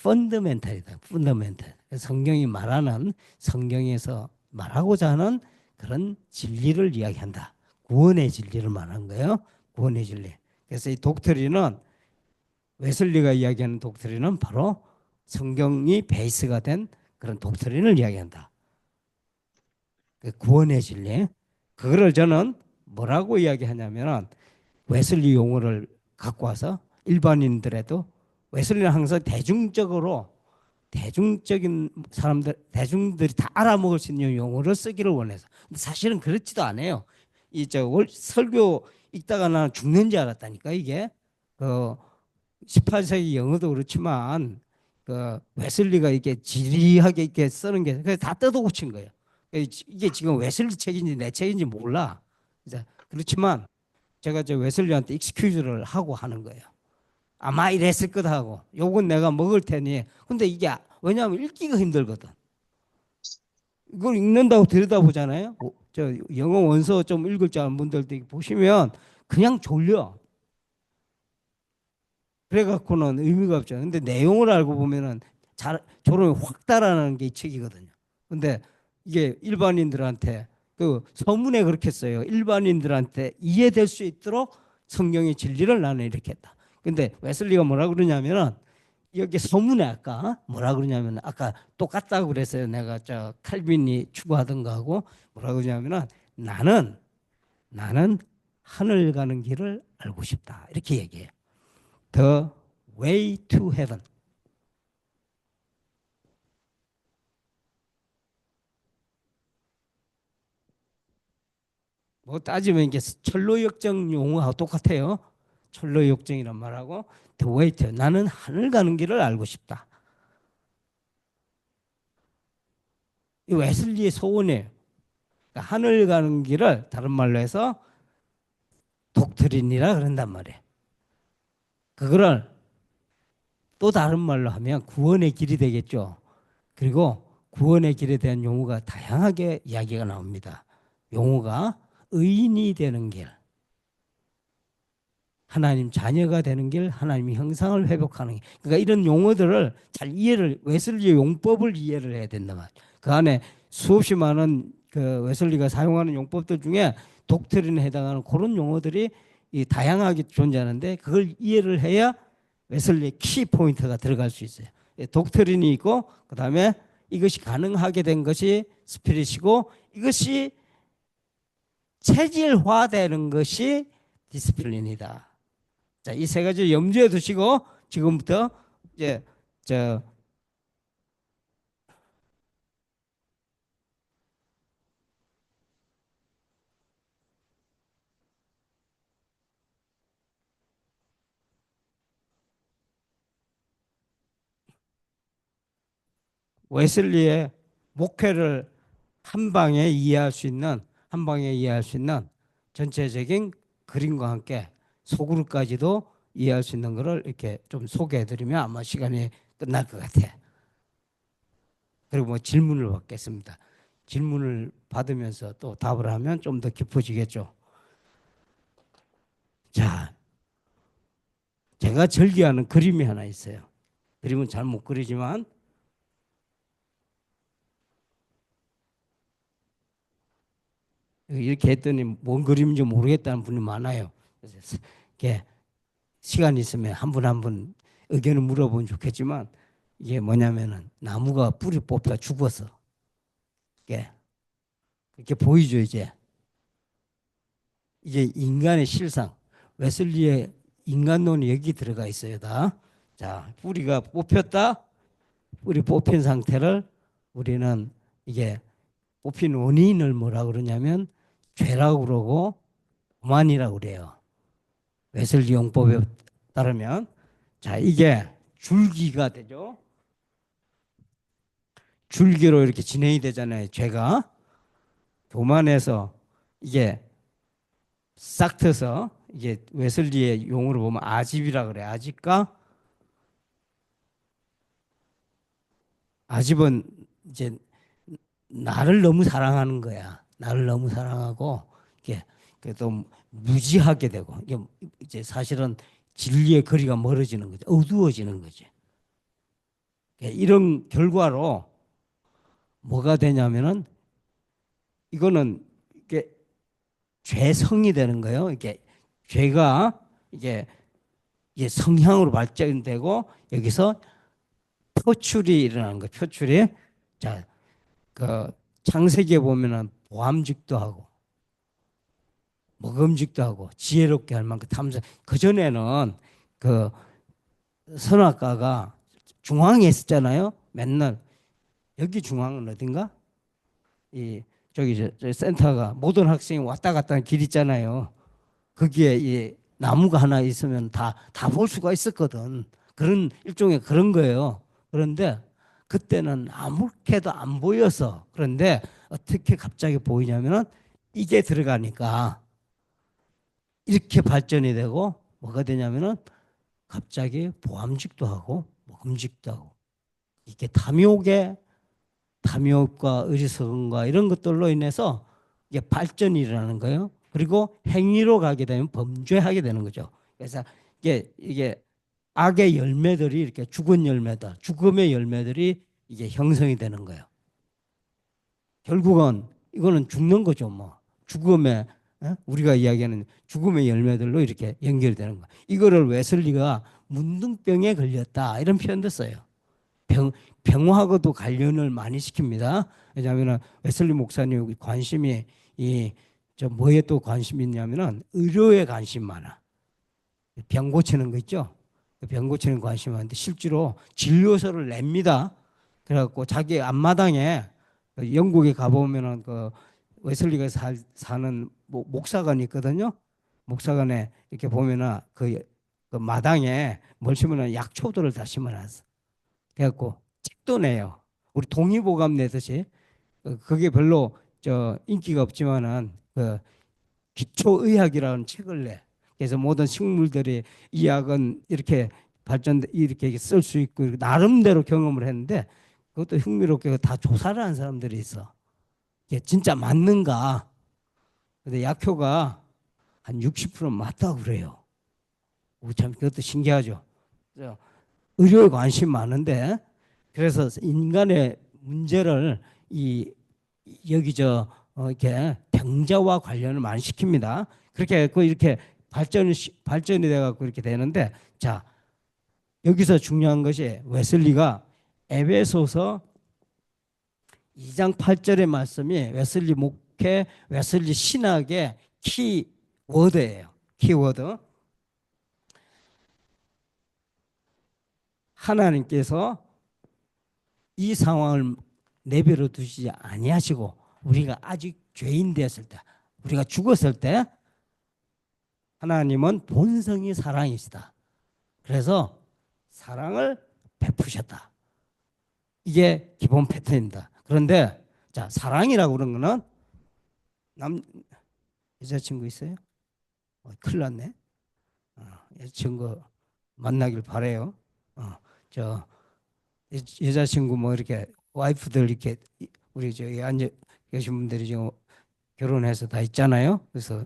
펀더멘탈이다. 펀더멘탈. 성경이 말하는 성경에서 말하고자 하는 그런 진리를 이야기한다. 구원의 진리를 말하는 거예요. 구원의 진리. 그래서 이 독트린은 웨슬리가 이야기하는 독트린은 바로 성경이 베이스가 된 그런 독트린을 이야기한다. 구원의 진리. 그거를 저는 뭐라고 이야기하냐면은 웨슬리 용어를 갖고 와서 일반인들에도 웨슬리는 항상 대중적인 사람들 대중들이 다 알아먹을 수 있는 용어를 쓰기를 원해서. 근데 사실은 그렇지도 않아요. 설교 읽다가 나는 죽는 줄 알았다니까 이게 18세기 영어도 그렇지만 웨슬리가 이렇게 지리하게 이렇게 쓰는 게 다 뜯어고친 거예요. 이게 지금 웨슬리 책인지 내 책인지 몰라. 그렇지만 제가 웨슬리한테 익스큐즈를 하고 하는 거예요. 아마 이랬을 거다 하고 요건 내가 먹을 테니. 근데 이게 왜냐하면 읽기가 힘들거든. 이걸 읽는다고 들여다보잖아요. 저 영어 원서 좀 읽을 줄 아는 분들도 보시면 그냥 졸려. 그래갖고는 의미가 없죠. 근데 내용을 알고 보면은 졸음이 확 달아나는 게 이 책이거든요. 근데 이게 일반인들한테 서문에 그렇게 써요. 일반인들한테 이해될 수 있도록 성경의 진리를 나는 이렇게 했다. 근데 웨슬리가 뭐라 그러냐면은 여기 서문에 아까 뭐라 그러냐면 아까 똑같다고 그랬어요. 내가 칼빈이 추구하던 거하고 뭐라 그러냐면은 나는 하늘 가는 길을 알고 싶다. 이렇게 얘기해요. The way to heaven. 뭐 따지면 이게 철로역정 용어하고 똑같아요. 철로역정이란 말하고 the way to 나는 하늘 가는 길을 알고 싶다. 이 웨슬리의 소원이에요. 그러니까 하늘 가는 길을 다른 말로 해서 독트린이라 그런단 말이에요. 그거를 또 다른 말로 하면 구원의 길이 되겠죠. 그리고 구원의 길에 대한 용어가 다양하게 이야기가 나옵니다. 용어가 의인이 되는 길, 하나님 자녀가 되는 길, 하나님의 형상을 회복하는 길. 그러니까 이런 용어들을 잘 이해를, 웨슬리의 용법을 이해를 해야 된다 말이에요. 그 안에 수없이 많은 그 웨슬리가 사용하는 용법들 중에 독트린에 해당하는 그런 용어들이 이 다양하게 존재하는데 그걸 이해를 해야 웨슬리의 키 포인트가 들어갈 수 있어요. 독트린이 있고 그다음에 이것이 가능하게 된 것이 스피릿이고 이것이 체질화되는 것이 디스플린이다. 자, 이 세 가지 염두에 두시고 지금부터 이제 저 웨슬리의 목회를 한 방에 이해할 수 있는 전체적인 그림과 함께 소그룹까지도 이해할 수 있는 것을 이렇게 좀 소개해드리면 아마 시간이 끝날 것 같아요. 그리고 뭐 질문을 받겠습니다. 질문을 받으면서 또 답을 하면 좀 더 깊어지겠죠. 자, 제가 즐겨하는 그림이 하나 있어요. 그림은 잘 못 그리지만 이렇게 했더니 뭔 그림인지 모르겠다는 분이 많아요. 그래서 이렇게 시간 있으면 한 분 한 분 의견을 물어보면 좋겠지만 이게 뭐냐면은 나무가 뿌리 뽑혀 죽었어. 이렇게 보이죠 이제. 이게 인간의 실상. 웨슬리의 인간론이 여기 들어가 있어요 다. 자, 뿌리가 뽑혔다. 뿌리 뽑힌 상태를 우리는 이게 뽑힌 원인을 뭐라 그러냐면 죄라고 그러고 오만이라고 그래요. 웨슬리 용법에 따르면 자 이게 줄기가 되죠. 줄기로 이렇게 진행이 되잖아요. 죄가 교만해서 이게 싹 트서 이게 웨슬리의 용어로 보면 아집이라 그래. 아집은 이제 나를 너무 사랑하는 거야. 나를 너무 사랑하고 이게 또 무지하게 되고 이게 이제 사실은 진리의 거리가 멀어지는 거죠. 어두워지는 거지. 이런 결과로 뭐가 되냐면은 이거는 이게 죄성이 되는 거예요. 이게 죄가 이게 성향으로 발전되고 여기서 표출이 일어나는 거예요. 표출이 자, 그 창세기에 보면은 보암직도 하고 먹음직도 하고 지혜롭게 할 만큼 탐색. 그 전에는 그 선악과가 중앙에 있었잖아요. 맨날 여기 중앙은 어딘가? 이 저기 저 센터가 모든 학생이 왔다 갔다 하는 길 있잖아요. 거기에 이 나무가 하나 있으면 다 볼 수가 있었거든. 그런 일종의 그런 거예요. 그런데 그때는 아무렇게도 안 보여서 그런데 어떻게 갑자기 보이냐면은 이게 들어가니까 이렇게 발전이 되고 뭐가 되냐면은 갑자기 보암직도 하고 먹음직도 하고 이게 탐욕과 어리석음과 이런 것들로 인해서 이게 발전이 일어나는 거예요. 그리고 행위로 가게 되면 범죄하게 되는 거죠. 그래서 이게 악의 열매들이 이렇게 죽은 열매들, 죽음의 열매들이 이게 형성이 되는 거예요. 결국은 이거는 죽는 거죠, 뭐. 죽음의 우리가 이야기하는 죽음의 열매들로 이렇게 연결되는 거예요. 이거를 웨슬리가 문둥병에 걸렸다 이런 표현도 써요. 병하고도 관련을 많이 시킵니다. 왜냐하면 웨슬리 목사님 관심이 뭐에 또 관심이 있냐면은 의료에 관심 많아. 병 고치는 거 있죠. 병 고치는 관심 많은데 실제로 진료서를 냅니다. 그래갖고 자기 앞마당에 영국에 가보면은 그 웨슬리가 사는 목사관이 있거든요. 목사관에 이렇게 보면은 그 마당에 뭘 심으면 약초들을 다 심어놨어. 그래갖고 책도 내요. 우리 동의보감 내듯이 그게 별로 인기가 없지만은 기초의학이라는 책을 내. 그래서 모든 식물들이 이 약은 이렇게 이렇게 쓸 수 있고 나름대로 경험을 했는데 그것도 흥미롭게 다 조사를 한 사람들이 있어. 이게 진짜 맞는가? 근데 약효가 한 60% 맞다고 그래요. 참 그것도 신기하죠. 그래서 의료에 관심 많은데 그래서 인간의 문제를 여기 이렇게 병자와 관련을 많이 시킵니다. 그렇게 이렇게 발전이 돼 갖고 이렇게 되는데 자 여기서 중요한 것이 웨슬리가 에베소서 2장 8절의 말씀이 웨슬리 목회, 웨슬리 신학의 키워드예요. 키워드. 하나님께서 이 상황을 내버려 두시지 아니하시고 우리가 아직 죄인 되었을 때, 우리가 죽었을 때 하나님은 본성이 사랑이시다. 그래서 사랑을 베푸셨다. 이게 기본 패턴입니다. 그런데 자 사랑이라고 그런 거는 여자친구 있어요? 큰일 났네. 여자친구 만나길 바래요. 저 여자친구 뭐 이렇게 와이프들 이렇게 우리 저기 앉아 계신 분들이 지금 결혼해서 다 있잖아요. 그래서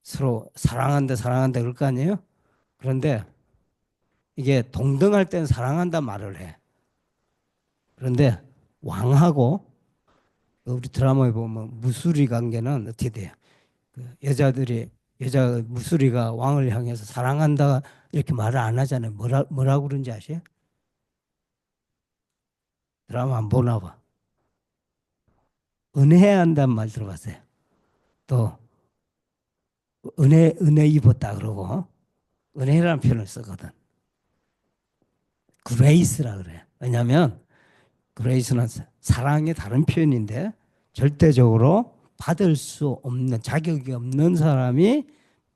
서로 사랑한다 그럴 거 아니에요. 그런데 이게 동등할 땐 사랑한다 말을 해. 그런데 왕하고 우리 드라마에 보면 무수리 관계는 어떻게 돼요? 여자 무수리가 왕을 향해서 사랑한다 이렇게 말을 안 하잖아요. 뭐라고 그런지 아세요? 드라마 안 보나 봐. 은혜한다는 말 들어봤어요. 또 은혜 입었다 그러고 은혜라는 표현을 쓰거든. 그레이스라 그래. 왜냐하면 그레이스는 사랑의 다른 표현인데 절대적으로 받을 수 없는 자격이 없는 사람이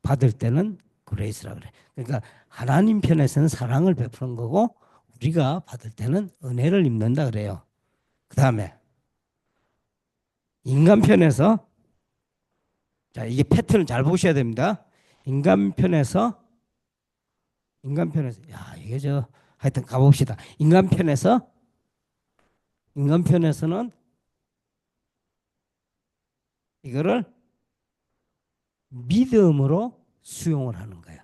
받을 때는 그레이스라 그래. 그러니까 하나님 편에서는 사랑을 베푸는 거고 우리가 받을 때는 은혜를 입는다 그래요. 그 다음에 인간 편에서 자 이게 패턴을 잘 보셔야 됩니다. 인간 편에서 야 이게 하여튼 가봅시다. 인간 편에서는 이거를 믿음으로 수용을 하는 거예요.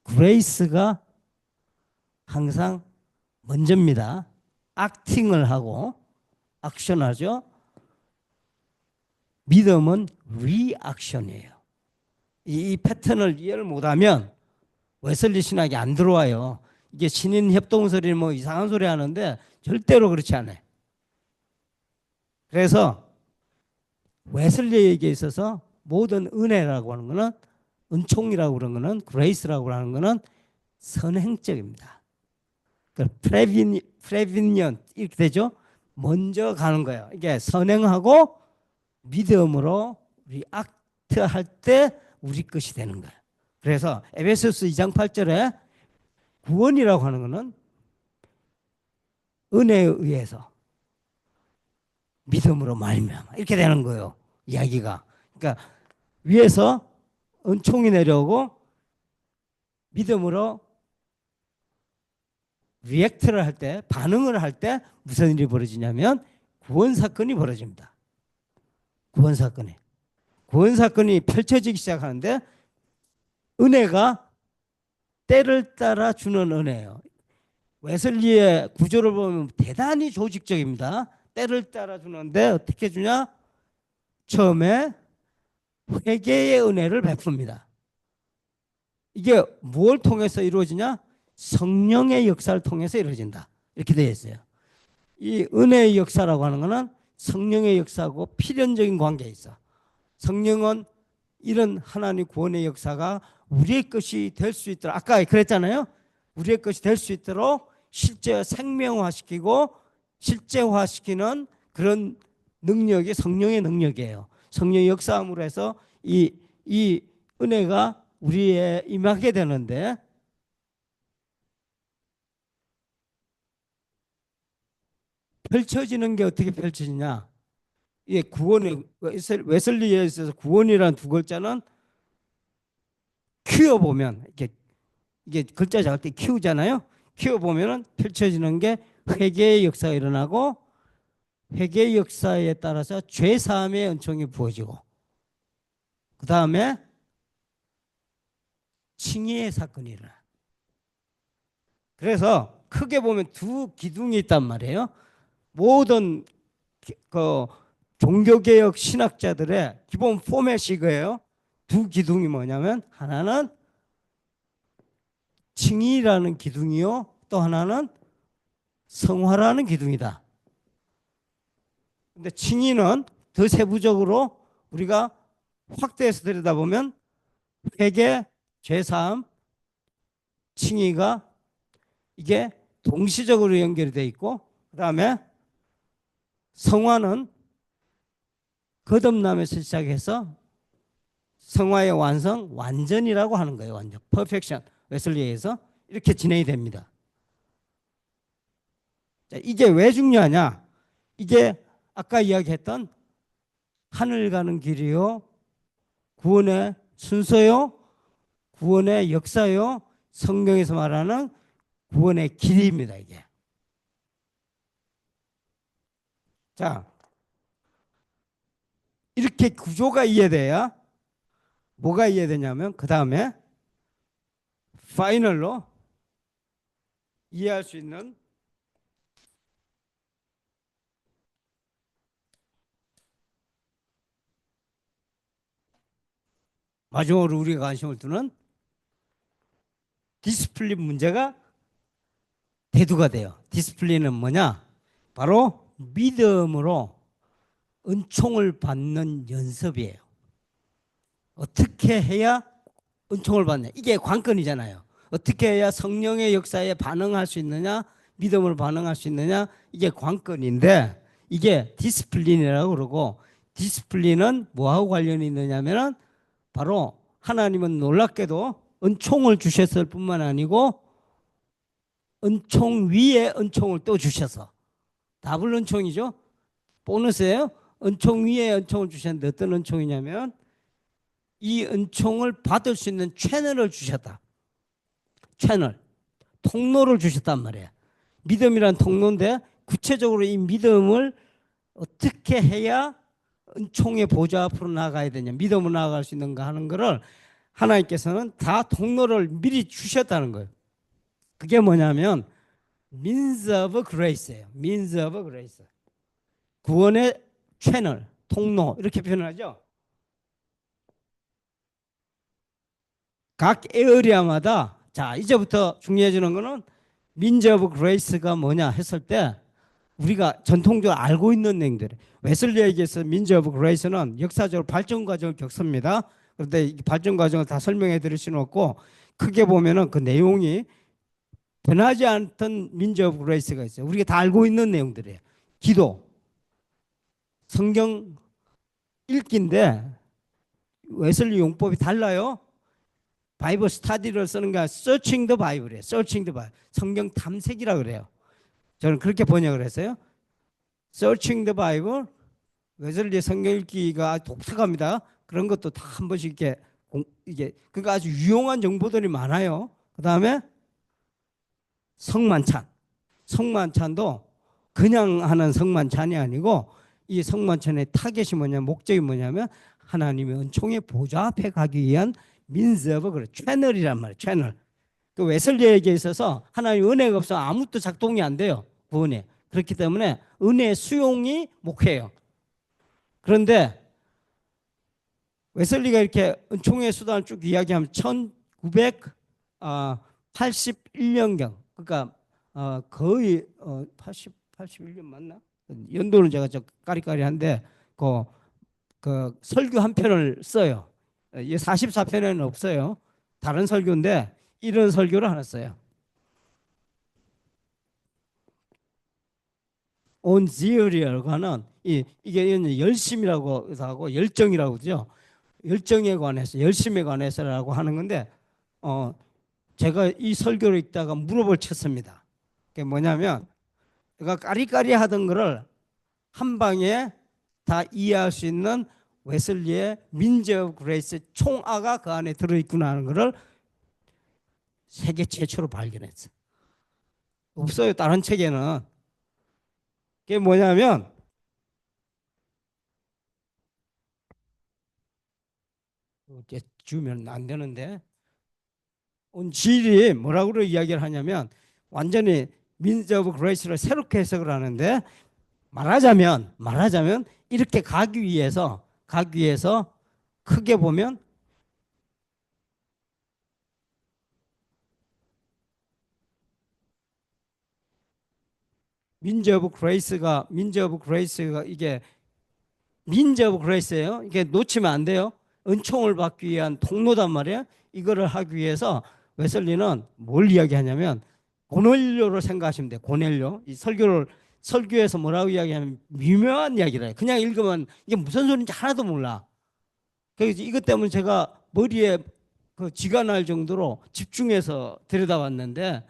그레이스가 항상 먼저입니다. 액팅을 하고 액션하죠. 믿음은 리액션이에요. 이 패턴을 이해를 못하면 웨슬리 신학이 안 들어와요. 이게 신인 협동소리 뭐 이상한 소리 하는데 절대로 그렇지 않아요. 그래서 웨슬리에게 있어서 모든 은혜라고 하는 거는 은총이라고 그런 거는 그레이스라고 하는 거는 선행적입니다. 프레비니언 이렇게 되죠. 먼저 가는 거예요. 이게 선행하고 믿음으로 리액트할 때 우리 것이 되는 거예요. 그래서 에베소서 2장 8절에 구원이라고 하는 거는 은혜에 의해서 믿음으로 말미암아 이렇게 되는 거예요. 이야기가. 그러니까 위에서 은총이 내려오고 믿음으로 리액트를 할 때, 반응을 할 때 무슨 일이 벌어지냐면 구원 사건이 벌어집니다. 구원 사건이 펼쳐지기 시작하는데 은혜가 때를 따라 주는 은혜예요. 웨슬리의 구조를 보면 대단히 조직적입니다. 때를 따라 주는데 어떻게 주냐? 처음에 회개의 은혜를 베풉니다. 이게 뭘 통해서 이루어지냐? 성령의 역사를 통해서 이루어진다. 이렇게 되어 있어요. 이 은혜의 역사라고 하는 것은 성령의 역사하고 필연적인 관계에 있어. 성령은 이런 하나님 구원의 역사가 우리의 것이 될 수 있도록 아까 그랬잖아요. 우리의 것이 될 수 있도록 실제 생명화시키고 실제화시키는 그런 능력이 성령의 능력이에요. 성령의 역사함으로 해서 이 은혜가 우리에 임하게 되는데 펼쳐지는 게 어떻게 펼쳐지냐? 이게 구원의 웨슬리에 있어서 구원이라는 두 글자는 키워 보면 이게 글자 작을 때 키우잖아요. 키워 보면은 펼쳐지는 게 회개의 역사가 일어나고 회개의 역사에 따라서 죄 사함의 은총이 부어지고 그 다음에 칭의의 사건이 일어나. 그래서 크게 보면 두 기둥이 있단 말이에요. 모든 그 종교개혁 신학자들의 기본 포맷이 이거예요. 두 기둥이 뭐냐면 하나는 칭의라는 기둥이요. 또 하나는 성화라는 기둥이다. 근데 칭의는 더 세부적으로 우리가 확대해서 들여다보면 회개, 죄사함, 칭의가 이게 동시적으로 연결이 되어 있고 그 다음에 성화는 거듭남에서 시작해서 성화의 완성, 완전이라고 하는 거예요. 완전, 퍼펙션, 웨슬리에서 이렇게 진행이 됩니다. 자, 이게 왜 중요하냐? 이게 아까 이야기했던 하늘 가는 길이요, 구원의 순서요, 구원의 역사요, 성경에서 말하는 구원의 길입니다. 이게. 자, 이렇게 구조가 이해돼야 뭐가 이해되냐면 그 다음에 파이널로 이해할 수 있는 마지막으로 우리가 관심을 두는 디스플린 문제가 대두가 돼요. 디스플린은 뭐냐? 바로 믿음으로 은총을 받는 연습이에요. 어떻게 해야 은총을 받냐? 이게 관건이잖아요. 어떻게 해야 성령의 역사에 반응할 수 있느냐? 믿음으로 반응할 수 있느냐? 이게 관건인데 이게 디스플린이라고 그러고 디스플린은 뭐하고 관련이 있느냐면은 바로 하나님은 놀랍게도 은총을 주셨을 뿐만 아니고 은총 위에 은총을 또 주셔서 더블 은총이죠. 보너스예요. 은총 위에 은총을 주셨는데 어떤 은총이냐면 이 은총을 받을 수 있는 채널을 주셨다. 채널, 통로를 주셨단 말이에요. 믿음이란 통로인데 구체적으로 이 믿음을 어떻게 해야 은총의 보좌 앞으로 나아가야 되냐, 믿음으로 나아갈 수 있는가 하는 거를 하나님께서는 다 통로를 미리 주셨다는 거예요. 그게 뭐냐면 means of grace예요. means of grace. 구원의 채널, 통로 이렇게 표현하죠. 각 에어리아마다 자 이제부터 중요해지는 거는 means of grace가 뭐냐 했을 때 우리가 전통적으로 알고 있는 내용들. 웨슬리에게서 means of grace는 역사적으로 발전 과정을 겪습니다. 그런데 이 발전 과정을 다 설명해 드릴 수는 없고 크게 보면은 그 내용이 변하지 않던 means of grace가 있어요. 우리가 다 알고 있는 내용들이에요. 기도, 성경 읽기인데 웨슬리 용법이 달라요. 바이블 스타디를 쓰는 게 아니라 searching the Bible이에요. searching the Bible. 성경 탐색이라 그래요. 저는 그렇게 번역을 했어요. searching the Bible. 웨슬리 성경 읽기가 독특합니다. 그런 것도 다 한 번씩 이게 그러니까 아주 유용한 정보들이 많아요. 그 다음에 성만찬. 성만찬도 그냥 하는 성만찬이 아니고 이 성만찬의 타겟이 뭐냐, 목적이 뭐냐면 하나님의 은총의 보좌 앞에 가기 위한 means of grace, 채널이란 말이에요. 채널. 그 웨슬리에게 있어서 하나님 은혜가 없으면 아무것도 작동이 안 돼요. 구원에. 그렇기 때문에 은혜의 수용이 목회예요. 그런데 웨슬리가 이렇게 은총의 수단을 쭉 이야기하면 1981년경 그러니까 거의 81년 맞나? 연도는 제가 저 까리까리한데 그 설교 한 편을 써요. 44편에는 없어요. 다른 설교인데 이런 설교를 하나 써요. On zeal이라고 하는 이게 열심이라고 하고 열정이라고 그러죠. 열정에 관해서 열심에 관해서라고 하는 건데 제가 이 설교를 읽다가 무릎을 쳤습니다. 그게 뭐냐면 내가 까리까리하던 거를 한 방에 다 이해할 수 있는 웨슬리의 민즈 오브 그레이스 총아가 그 안에 들어있구나 하는 거를 세계 최초로 발견했어. 없어요, 다른 책에는. 그게 뭐냐면 이제 주면 안 되는데 온질이 뭐라고 이야기를 하냐면 완전히 민즈 오브 그레이스를 새롭게 해석을 하는데 말하자면 이렇게 가기 위해서 크게 보면 민즈 오브 그레이스가 이게 민즈 오브 그레이스예요. 이게 놓치면 안 돼요. 은총을 받기 위한 통로단 말이에요. 이거를 하기 위해서 웨슬리는 뭘 이야기하냐면 고넬료로 생각하시면 돼요. 고넬료. 이 설교에서 뭐라고 이야기하면 미묘한 이야기를 해요. 그냥 읽으면 이게 무슨 소리인지 하나도 몰라. 그래서 이것 때문에 제가 머리에 그 쥐가 날 정도로 집중해서 들여다봤는데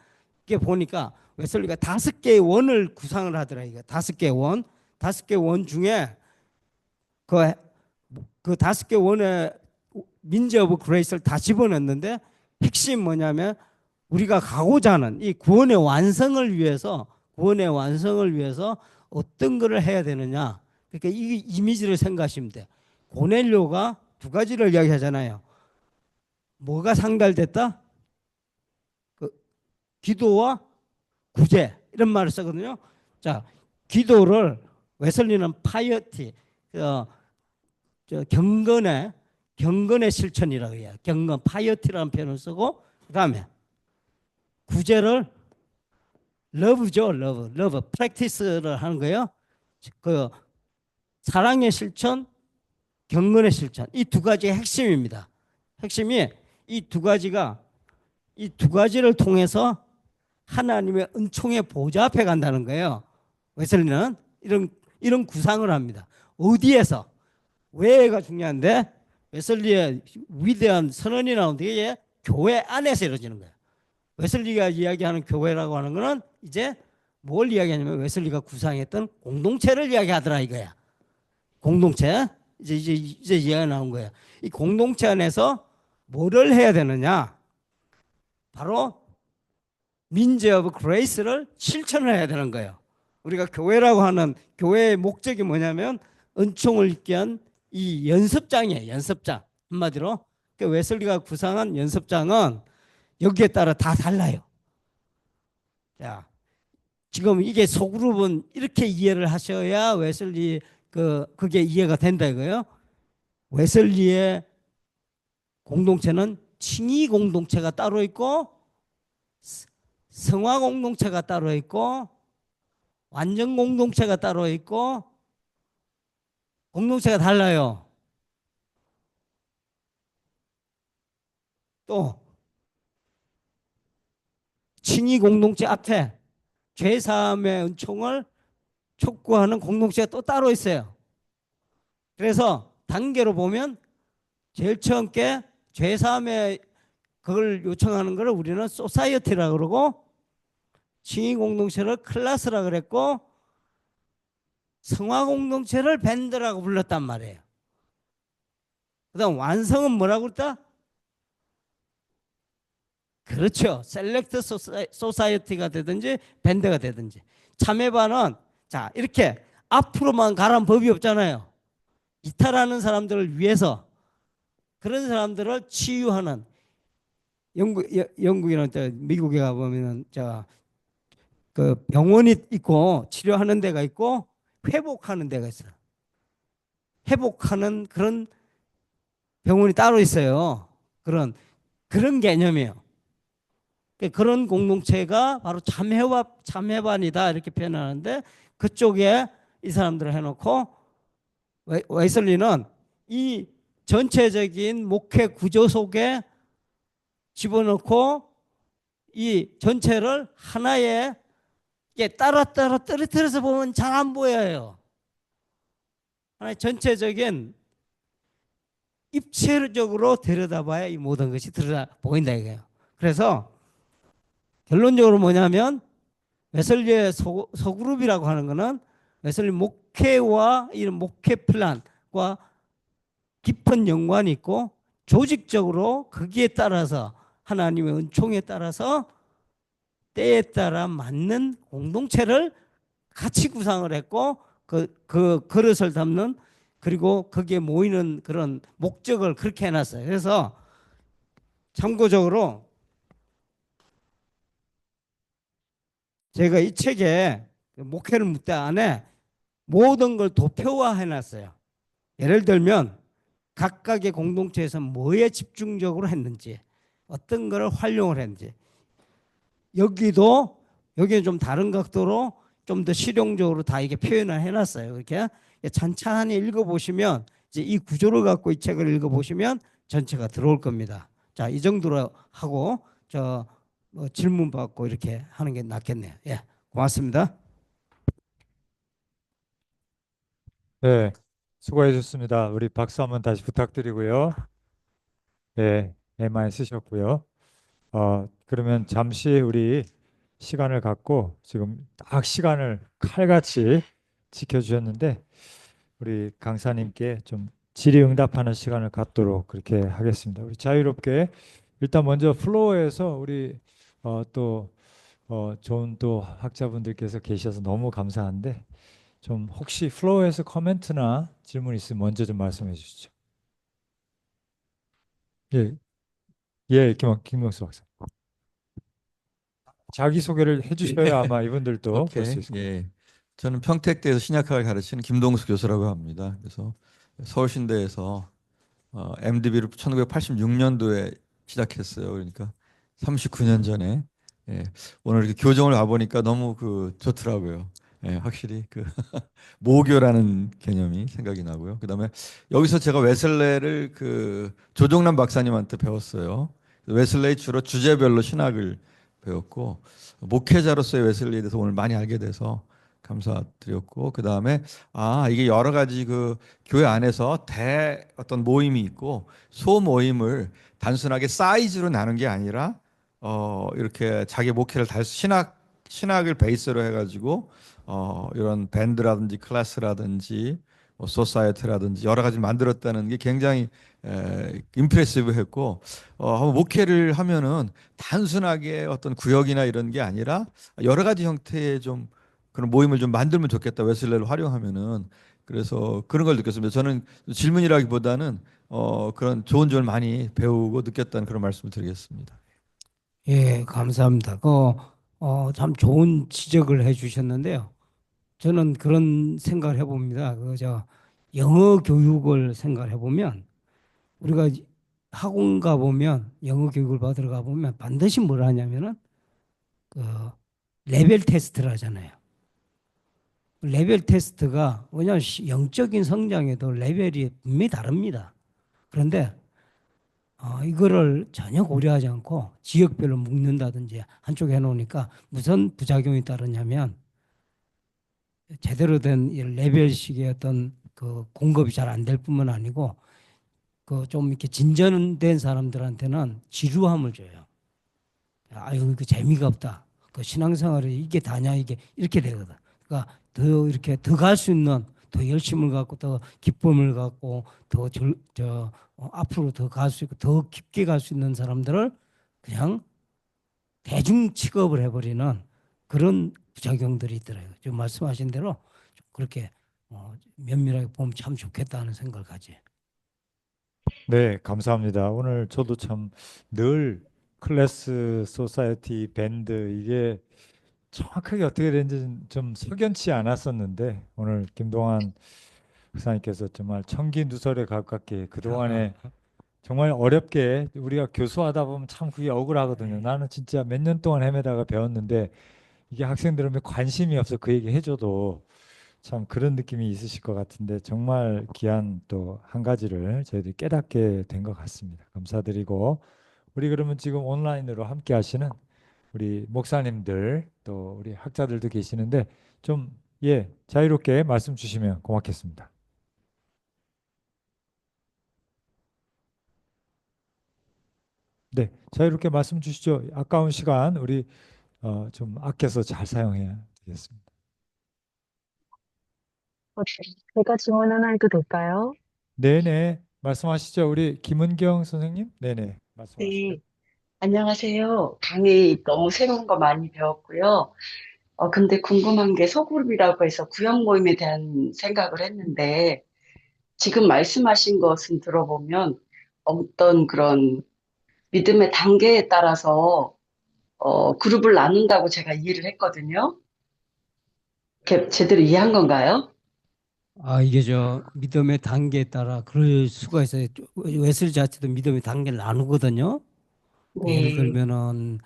이게 보니까 웨슬리가 5개의 원을 구상을 하더라. 이거 5개의 원. 5개의 원 중에 그 5개 원의 민즈 오브 그레이스를 다 집어넣는데 핵심 뭐냐면 우리가 가고자 하는 이 구원의 완성을 위해서 어떤 것을 해야 되느냐. 그러니까 이 이미지를 생각하시면 돼. 고넬료가 2가지를 이야기하잖아요. 뭐가 상달됐다? 그 기도와 구제 이런 말을 쓰거든요. 자, 기도를 웨슬리는 파이어티, 경건의 실천이라고 해요. 파이어티라는 표현을 쓰고 그다음에 구제를 러브죠, 러브, 프랙티스를 하는 거예요. 그 사랑의 실천, 경건의 실천, 이 2가지의 핵심입니다. 핵심이 이 두 가지를 통해서 하나님의 은총의 보좌 앞에 간다는 거예요. 웨슬리는 이런 구상을 합니다. 어디에서? 왜가 중요한데 웨슬리의 위대한 선언이 나오는데 이게 교회 안에서 이루어지는 거예요. 웨슬리가 이야기하는 교회라고 하는 거는 이제 뭘 이야기하냐면 웨슬리가 구상했던 공동체를 이야기하더라 이거야. 공동체. 이제 이야기가 나온 거예요. 이 공동체 안에서 뭐를 해야 되느냐? 바로 민즈 오브 그레이스를 실천을 해야 되는 거예요. 우리가 교회라고 하는 교회의 목적이 뭐냐면 은총을 입게 한 이 연습장이에요. 연습장. 한마디로 그 웨슬리가 구상한 연습장은 여기에 따라 다 달라요. 자, 지금 이게 소그룹은 이렇게 이해를 하셔야 웨슬리 그게 이해가 된다 이거예요. 웨슬리의 공동체는 칭의 공동체가 따로 있고 성화 공동체가 따로 있고 완전 공동체가 따로 있고 공동체가 달라요. 또 칭의 공동체 앞에 죄사함의 은총을 촉구하는 공동체가 또 따로 있어요. 그래서 단계로 보면 제일 처음 게 죄사함의 그걸 요청하는 걸 우리는 소사이어티라고 그러고 칭의 공동체를 클래스라고 그랬고 성화 공동체를 밴드라고 불렀단 말이에요. 그다음 완성은 뭐라고 그랬다? 그렇죠. 셀렉트 소사이어티가 되든지 밴드가 되든지. 참여반은 자 이렇게 앞으로만 가란 법이 없잖아요. 이탈하는 사람들을 위해서 그런 사람들을 치유하는 영국이나 미국에 가보면 그 병원이 있고 치료하는 데가 있고 회복하는 데가 있어요. 회복하는 그런 병원이 따로 있어요. 그런 개념이에요. 그런 공동체가 바로 참회반이다 이렇게 표현하는데 그쪽에 이 사람들을 해놓고 웨슬리는 이 전체적인 목회 구조 속에 집어넣고 이 전체를 하나의 따라 떨어뜨려서 보면 잘 안 보여요. 하나의 전체적인 입체적으로 들여다봐야 이 모든 것이 들여다 보인다 이거예요. 그래서 결론적으로 뭐냐면 웨슬리의 소그룹이라고 하는 것은 웨슬리 목회와 이런 목회 플랜과 깊은 연관이 있고 조직적으로 거기에 따라서 하나님의 은총에 따라서 때에 따라 맞는 공동체를 같이 구상을 했고 그 그릇을 담는 그리고 거기에 모이는 그런 목적을 그렇게 해놨어요. 그래서 참고적으로 제가 이 책에 목회를 묻다 안에 모든 걸 도표화해 놨어요. 예를 들면 각각의 공동체에서 뭐에 집중적으로 했는지 어떤 거를 활용을 했는지 여기는 좀 다른 각도로 좀 더 실용적으로 다 이게 표현을 해놨어요. 이렇게 찬찬히 읽어보시면 이제 이 구조를 갖고 이 책을 읽어보시면 전체가 들어올 겁니다. 자, 이 정도로 하고 질문 받고 이렇게 하는 게 낫겠네요. 예, 고맙습니다. 네, 수고해 주셨습니다. 우리 박수 한번 다시 부탁드리고요. 네, 애 많이 쓰셨고요. 그러면 잠시 우리 시간을 갖고 지금 딱 시간을 칼같이 지켜주셨는데 우리 강사님께 좀 질의응답하는 시간을 갖도록 그렇게 하겠습니다. 우리 자유롭게 일단 먼저 플로어에서 우리 또 좋은 또 학자분들께서 계셔서 너무 감사한데 좀 혹시 플로어에서 코멘트나 질문 있으면 먼저 좀 말씀해 주시죠. 예, 예, 김명수 박사. 자기 소개를 해주셔야 아마 이분들도 볼 수 오케이. 있을 거예요. 예. 저는 평택대에서 신약학을 가르치는 김동수 교수라고 합니다. 그래서 서울신대에서 MDB를 1986년도에 시작했어요. 그러니까 39년 전에. 예. 오늘 이렇게 교정을 와보니까 너무 좋더라고요. 예, 확실히 모교라는 개념이 생각이 나고요. 그다음에 여기서 제가 웨슬레를 조정남 박사님한테 배웠어요. 웨슬레이 주로 주제별로 신학을 배웠고 목회자로서의 웨슬리에 대해서 오늘 많이 알게 돼서 감사드렸고 그다음에 이게 여러 가지 교회 안에서 어떤 모임이 있고 소 모임을 단순하게 사이즈로 나눈 게 아니라 이렇게 자기 목회를 신학을 베이스로 해가지고 이런 밴드라든지 클래스라든지 뭐 소사이어티라든지 여러 가지 만들었다는 게 굉장히 임프레시브했고 한번 목회를 하면은 단순하게 어떤 구역이나 이런 게 아니라 여러 가지 형태의 좀 그런 모임을 좀 만들면 좋겠다 웨슬레를 활용하면은 그래서 그런 걸 느꼈습니다. 저는 질문이라기보다는 그런 좋은 점을 많이 배우고 느꼈다는 그런 말씀을 드리겠습니다. 예, 감사합니다. 참 좋은 지적을 해주셨는데요. 저는 그런 생각을 해봅니다. 영어 교육을 생각을 해보면 우리가 학원 가보면 영어 교육을 받으러 가보면 반드시 뭘 하냐면은 그 레벨 테스트를 하잖아요. 레벨 테스트가 왜냐하면 영적인 성장에도 레벨이 분명히 다릅니다. 그런데 이거를 전혀 고려하지 않고 지역별로 묶는다든지 한쪽에 해놓으니까 무슨 부작용이 따르냐면 제대로 된 이 레벨식의 어떤 공급이 잘 안 될 뿐만 아니고 좀 이렇게 진전된 사람들한테는 지루함을 줘요. 아유, 이거 재미가 없다. 신앙생활이 이게 다냐 이게 이렇게 되거든. 그러니까 더 이렇게 더 갈 수 있는 더 열심을 갖고 더 기쁨을 갖고 앞으로 더 갈 수 있고 더 깊게 갈 수 있는 사람들을 그냥 대중 취급을 해버리는 그런 부작용들이 있더라고요. 지금 말씀하신 대로 좀 그렇게 면밀하게 보면 참 좋겠다는 생각을 가지. 네, 감사합니다. 오늘 저도 참 늘 클래스, 소사이어티, 밴드 이게 정확하게 어떻게 되는지 좀 석연치 않았었는데 오늘 김동환 박사님께서 정말 청기누설에 가깝게 그동안에 정말 어렵게 우리가 교수하다 보면 참 그게 억울하거든요. 나는 진짜 몇 년 동안 헤매다가 배웠는데 이게 학생들은 왜 관심이 없어 그 얘기 해줘도 참 그런 느낌이 있으실 것 같은데 정말 귀한 또 한 가지를 저희들이 깨닫게 된 것 같습니다. 감사드리고 우리 그러면 지금 온라인으로 함께 하시는 우리 목사님들 또 우리 학자들도 계시는데 좀 자유롭게 말씀 주시면 고맙겠습니다. 네, 자유롭게 말씀 주시죠. 아까운 시간 우리 좀 아껴서 잘 사용해야 되겠습니다. 제가 질문 하나 해도 될까요? 네네, 말씀하시죠. 우리 김은경 선생님. 네네, 말씀하시죠. 네, 안녕하세요. 강의 너무 새로운 거 많이 배웠고요. 근데 궁금한 게 소그룹이라고 해서 구역 모임에 대한 생각을 했는데, 지금 말씀하신 것은 들어보면 어떤 그런 믿음의 단계에 따라서 그룹을 나눈다고 제가 이해를 했거든요. 이렇게 제대로 이해한 건가요? 이게 저 믿음의 단계에 따라 그럴 수가 있어요. 웨슬리 자체도 믿음의 단계를 나누거든요. 그 예를 네, 들면은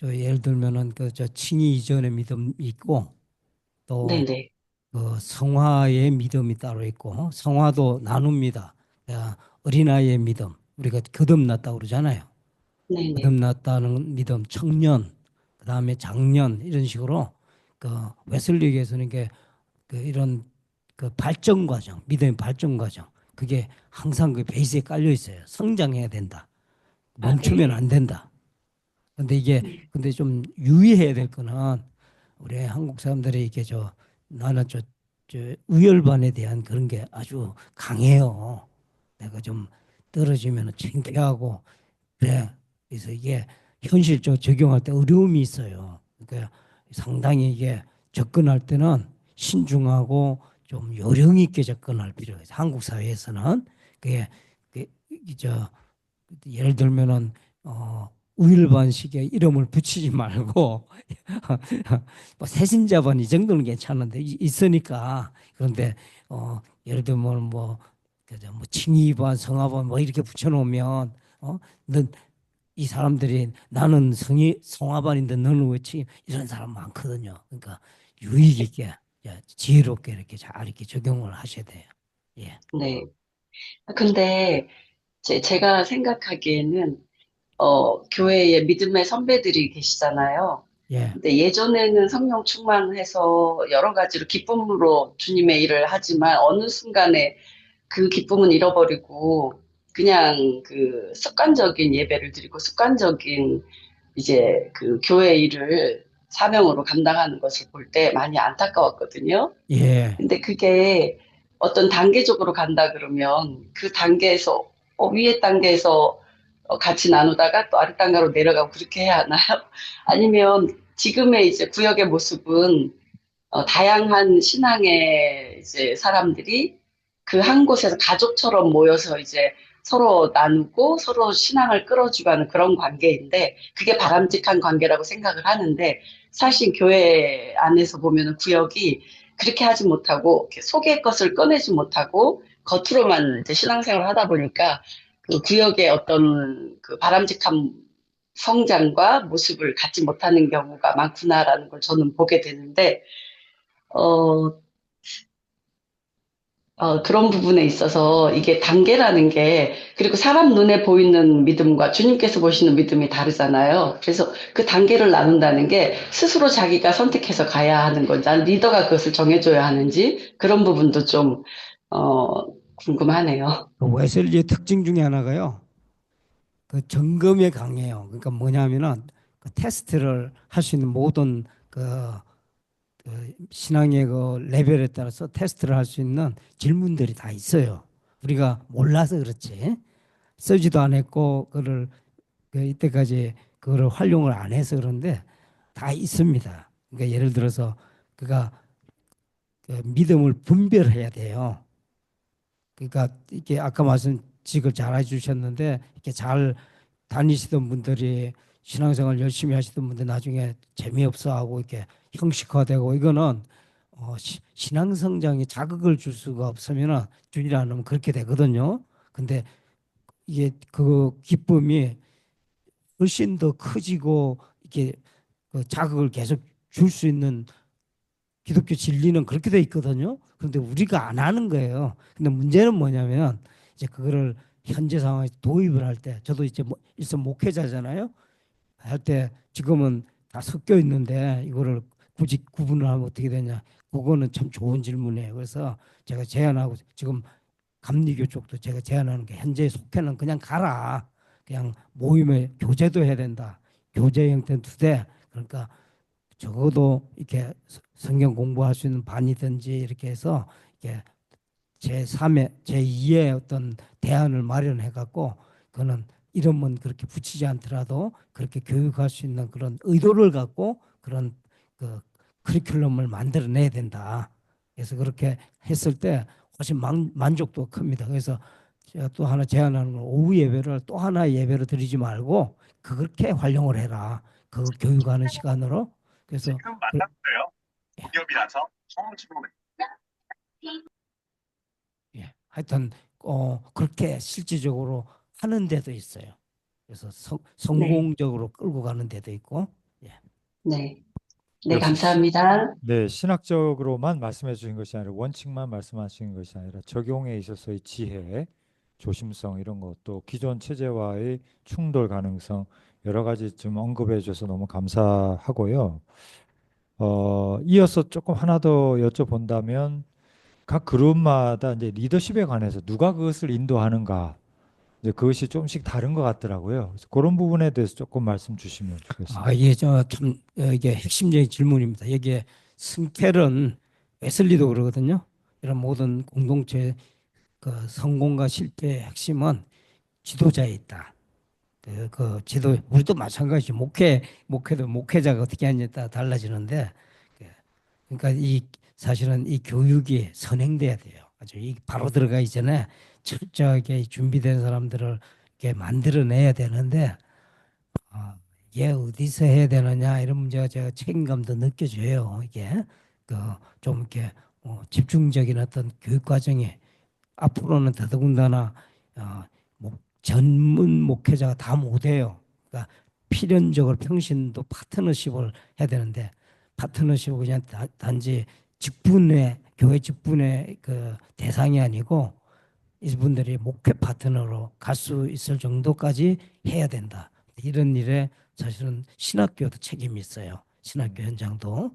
예를 들면은 그 저 칭의 이전의 믿음이 있고 또 네네, 그 성화의 믿음이 따로 있고 성화도 나눕니다. 야, 어린아이의 믿음 우리가 거듭났다고 그러잖아요. 네네, 거듭났다는 믿음, 청년, 그다음에 장년 이런 식으로 그 웨슬리에서는 그 이런 그 발전 과정, 믿음의 발전 과정 그게 항상 그 베이스에 깔려 있어요. 성장해야 된다. 아, 멈추면 네, 안 된다. 근데 이게 네, 근데 좀 유의해야 될 거는 우리 한국 사람들이 이게 나는 저 우열반에 대한 그런 게 아주 강해요. 내가 좀 떨어지면 창피하고 그래. 그래서 이게 현실적으로 적용할 때 어려움이 있어요. 그러니까 상당히 이게 접근할 때는 신중하고 좀 요령 있게 접근할 필요가 있어요. 한국 사회에서는 그게 저 예를 들면은 우일반식의 이름을 붙이지 말고 뭐 새신자반 이 정도는 괜찮은데 있으니까 그런데 예를 들면 뭐 그저 뭐 칭의반 성화반 뭐 이렇게 붙여놓으면 넌 이 사람들이 나는 성화반인데 너는 왜 칭 이런 사람 많거든요. 그러니까 유의 깊게 지혜롭게 이렇게 잘 이렇게 적용을 하셔야 돼요. 예, 네. 근데 제가 생각하기에는 교회에 믿음의 선배들이 계시잖아요. 예, 근데 예전에는 성령 충만해서 여러 가지로 기쁨으로 주님의 일을 하지만 어느 순간에 그 기쁨은 잃어버리고 그냥 그 습관적인 예배를 드리고 습관적인 이제 그 교회 일을 사명으로 감당하는 것을 볼 때 많이 안타까웠거든요. 예. 근데 그게 어떤 단계적으로 간다 그러면 그 단계에서 위에 단계에서 같이 나누다가 또 아래 단계로 내려가고 그렇게 해야 하나요? 아니면 지금의 이제 구역의 모습은 다양한 신앙의 이제 사람들이 그 한 곳에서 가족처럼 모여서 이제 서로 나누고 서로 신앙을 끌어주가는 그런 관계인데 그게 바람직한 관계라고 생각을 하는데 사실 교회 안에서 보면은 구역이 그렇게 하지 못하고 이렇게 속의 것을 꺼내지 못하고 겉으로만 이제 신앙생활을 하다 보니까 그 구역의 어떤 그 바람직한 성장과 모습을 갖지 못하는 경우가 많구나라는 걸 저는 보게 되는데 어, 그런 부분에 있어서 이게 단계라는 게, 그리고 사람 눈에 보이는 믿음과 주님께서 보시는 믿음이 다르잖아요. 그래서 그 단계를 나눈다는 게 스스로 자기가 선택해서 가야 하는 건지, 아니면 리더가 그것을 정해줘야 하는지, 그런 부분도 좀, 궁금하네요. 그 웨슬리의 특징 중에 하나가요. 그 점검에 강해요. 그러니까 뭐냐면은 그 테스트를 할 수 있는 모든 그 신앙의 그 레벨에 따라서 테스트를 할 수 있는 질문들이 다 있어요. 우리가 몰라서 그렇지. 쓰지도 안 했고 그를 이때까지 그거를 활용을 안 해서 그런데 다 있습니다. 그러니까 예를 들어서 그가 그 믿음을 분별해야 돼요. 그러니까 이게 아까 말씀직을 잘 해주셨는데 이렇게 잘 다니시던 분들이 신앙생활 열심히 하시던 분들 나중에 재미없어하고 이렇게 형식화되고 이거는 신앙 성장에 자극을 줄 수가 없으면은 주일 안 하면 그렇게 되거든요. 근데 이게 그 기쁨이 훨씬 더 커지고 이게 그 자극을 계속 줄 수 있는 기독교 진리는 그렇게 돼 있거든요. 그런데 우리가 안 하는 거예요. 근데 문제는 뭐냐면 이제 그거를 현재 상황에 도입을 할 때 저도 이제 일선 목회자잖아요. 할 때 지금은 다 섞여 있는데 이거를 굳이 구분을 하면 어떻게 되냐. 그거는 참 좋은 질문이에요. 그래서 제가 제안하고 지금 감리교 쪽도 제가 제안하는 게 현재 속회는 그냥 가라. 그냥 모임에 교제도 해야 된다. 교제 형태는 두 대. 그러니까 적어도 이렇게 성경 공부할 수 있는 반이든지 이렇게 해서 이렇게 제3의 제2의 어떤 대안을 마련해 갖고 그거는 이름은 그렇게 붙이지 않더라도 그렇게 교육할 수 있는 그런 의도를 갖고 그런 그 커리큘럼을 만들어내야 된다. 그래서 그렇게 했을 때 훨씬 만족도가 큽니다. 그래서 제가 또 하나 제안하는 건 오후 예배를 또 하나의 예배로 드리지 말고 그렇게 활용을 해라. 그 교육하는 시간으로. 그래서 지금 만났어요. 무협이라서 지금 하여튼 그렇게 실질적으로 하는 데도 있어요. 그래서 네. 성공적으로 끌고 가는 데도 있고. 예. 네. 네, 역시 감사합니다. 네, 신학적으로만 말씀해 주신 것이 아니라 원칙만 말씀하시는 것이 아니라 적용에 있어서의 지혜, 조심성 이런 것도 기존 체제와의 충돌 가능성 여러 가지 좀 언급해 주셔서 너무 감사하고요. 이어서 조금 하나 더 여쭤본다면 각 그룹마다 이제 리더십에 관해서 누가 그것을 인도하는가 이제 그것이 조금씩 다른 것 같더라고요. 그래서 그런 부분에 대해서 조금 말씀 주시면 좋겠습니다. 이게 참 이게 핵심적인 질문입니다. 여기에 승켈은 웨슬리도 그러거든요. 이런 모든 공동체 그 성공과 실패의 핵심은 지도자에 있다. 지도 우리도 마찬가지 목회도 목회자가 어떻게 하느냐에 따라 달라지는데 그러니까 사실은 이 교육이 선행돼야 돼요. 아주 바로 들어가기 전에 철저하게 준비된 사람들을 이렇게 만들어내야 되는데 이게 어디서 해야 되느냐 이런 문제가 제가 책임감도 느껴져요. 이게 좀 이렇게 집중적인 어떤 교육 과정이 앞으로는 더더군다나 전문 목회자가 다 못해요. 그러니까 필연적으로 평신도 파트너십을 해야 되는데 파트너십은 그냥 단지 직분의 교회 직분의 그 대상이 아니고 이분들이 목회 파트너로 갈 수 있을 정도까지 해야 된다. 이런 일에 사실은 신학교도 책임이 있어요. 신학교 현장도.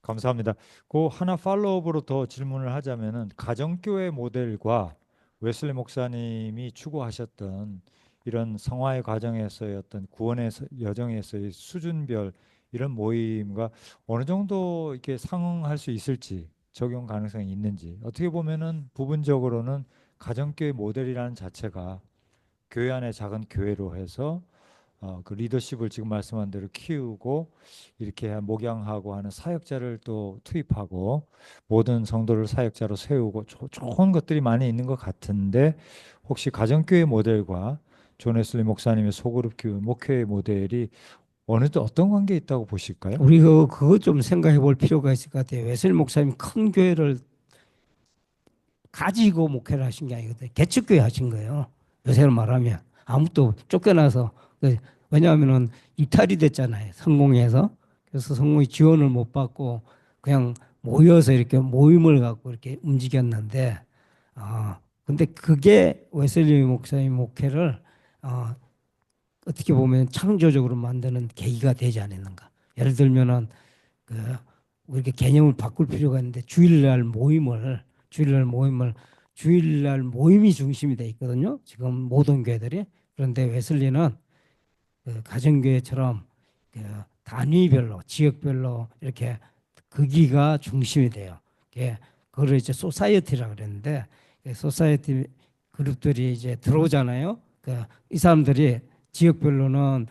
감사합니다. 그 하나 팔로업으로 더 질문을 하자면은 가정교회 모델과 웨슬리 목사님이 추구하셨던 이런 성화의 과정에서의 어떤 구원의 여정에서의 수준별 이런 모임과 어느 정도 이렇게 상응할 수 있을지 적용 가능성이 있는지 어떻게 보면은 부분적으로는 가정교회 모델이라는 자체가 교회 안에 작은 교회로 해서 그 리더십을 지금 말씀한 대로 키우고 이렇게 목양하고 하는 사역자를 또 투입하고 모든 성도를 사역자로 세우고 좋은 것들이 많이 있는 것 같은데 혹시 가정교회 모델과 존 웨슬리 목사님의 소그룹 교회 목회 모델이 어떤 관계에 있다고 보실까요? 우리 그거 좀 생각해 볼 필요가 있을 것 같아요. 웨슬리 목사님 큰 교회를 가지고 목회를 하신 게 아니거든요. 개척교회 하신 거예요. 요새로 말하면 아무도 쫓겨나서 왜냐하면은 이탈이 됐잖아요. 성공해서 그래서 성공이 지원을 못 받고 그냥 모여서 이렇게 모임을 갖고 이렇게 움직였는데 근데 그게 웨슬리 목사님 목회를 어떻게 보면 창조적으로 만드는 계기가 되지 않았는가. 예를 들면은 우리가 개념을 바꿀 필요가 있는데 주일날 모임이 중심이 돼 있거든요. 지금 모든 교회들이. 그런데 웨슬리는 가정교회처럼 단위별로 지역별로 이렇게 거기가 중심이 돼요. 그걸 이제 소사이어티라고 그랬는데 소사이어티 그룹들이 이제 들어오잖아요. 이 사람들이 지역별로는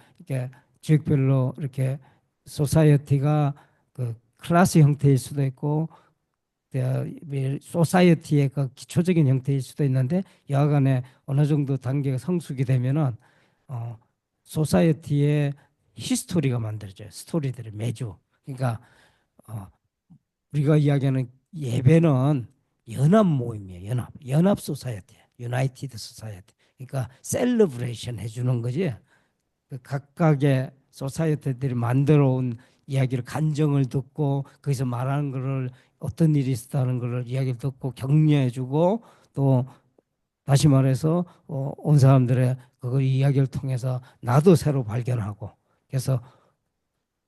소사이어티가 클래스 형태일 수도 있고 소사이어티의 그 기초적인 형태일 수도 있는데 여하간에 어느 정도 단계가 성숙이 되면은 소사이어티의 히스토리가 만들어져요. 스토리들이 매주. 그러니까 우리가 이야기하는 예배는 연합 모임이에요. 연합 소사이어티, 유나이티드 소사이어티. 그러니까 셀러브레이션 해주는 거지. 각각의 소사이어티들이 만들어 온 이야기를 간정을 듣고 거기서 말하는 거를 어떤 일이 있었다는 거를 이야기를 듣고 격려해주고 또 다시 말해서 온 사람들의 그 이야기를 통해서 나도 새로 발견하고 그래서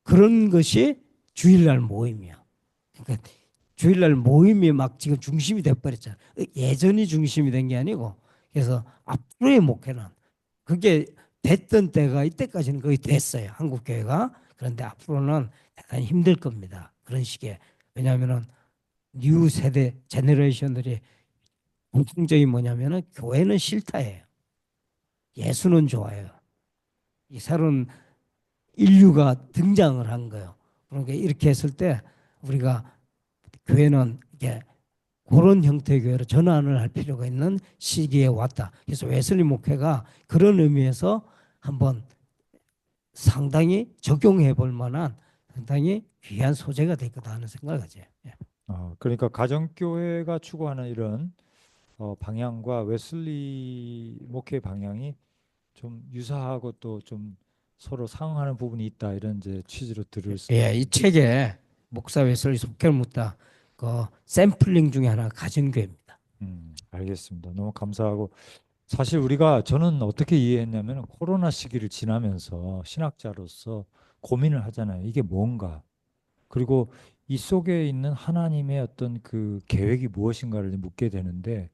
그런 것이 주일날 모임이야. 그러니까 주일날 모임이 막 지금 중심이 돼버렸잖아. 예전이 중심이 된 게 아니고 그래서 앞으로의 목회는 그게 됐던 때가 이때까지는 거의 됐어요. 한국 교회가. 그런데 앞으로는 대단히 힘들 겁니다. 그런 식의. 왜냐하면은 뉴 세대 제너레이션들이 공통점이 뭐냐면은 교회는 싫다예요. 예수는 좋아요. 이 새로운 인류가 등장을 한 거예요. 그러니까 이렇게 했을 때 우리가 교회는 이게 그런 형태의 교회로 전환을 할 필요가 있는 시기에 왔다. 그래서 웨슬리 목회가 그런 의미에서 한번 상당히 적용해 볼 만한 상당히 귀한 소재가 될 거다 하는 생각을 가져요. 예. 그러니까 가정교회가 추구하는 이런 방향과 웨슬리 목회 방향이 좀 유사하고 또 좀 서로 상응하는 부분이 있다 이런 이제 취지로 들을 수. 예, 이 책에 목사 웨슬리 속회를 묻다 그 샘플링 중에 하나가 가정교회입니다. 알겠습니다. 너무 감사하고 사실 우리가 저는 어떻게 이해했냐면 코로나 시기를 지나면서 신학자로서 고민을 하잖아요. 이게 뭔가. 그리고 이 속에 있는 하나님의 어떤 그 계획이 무엇인가를 묻게 되는데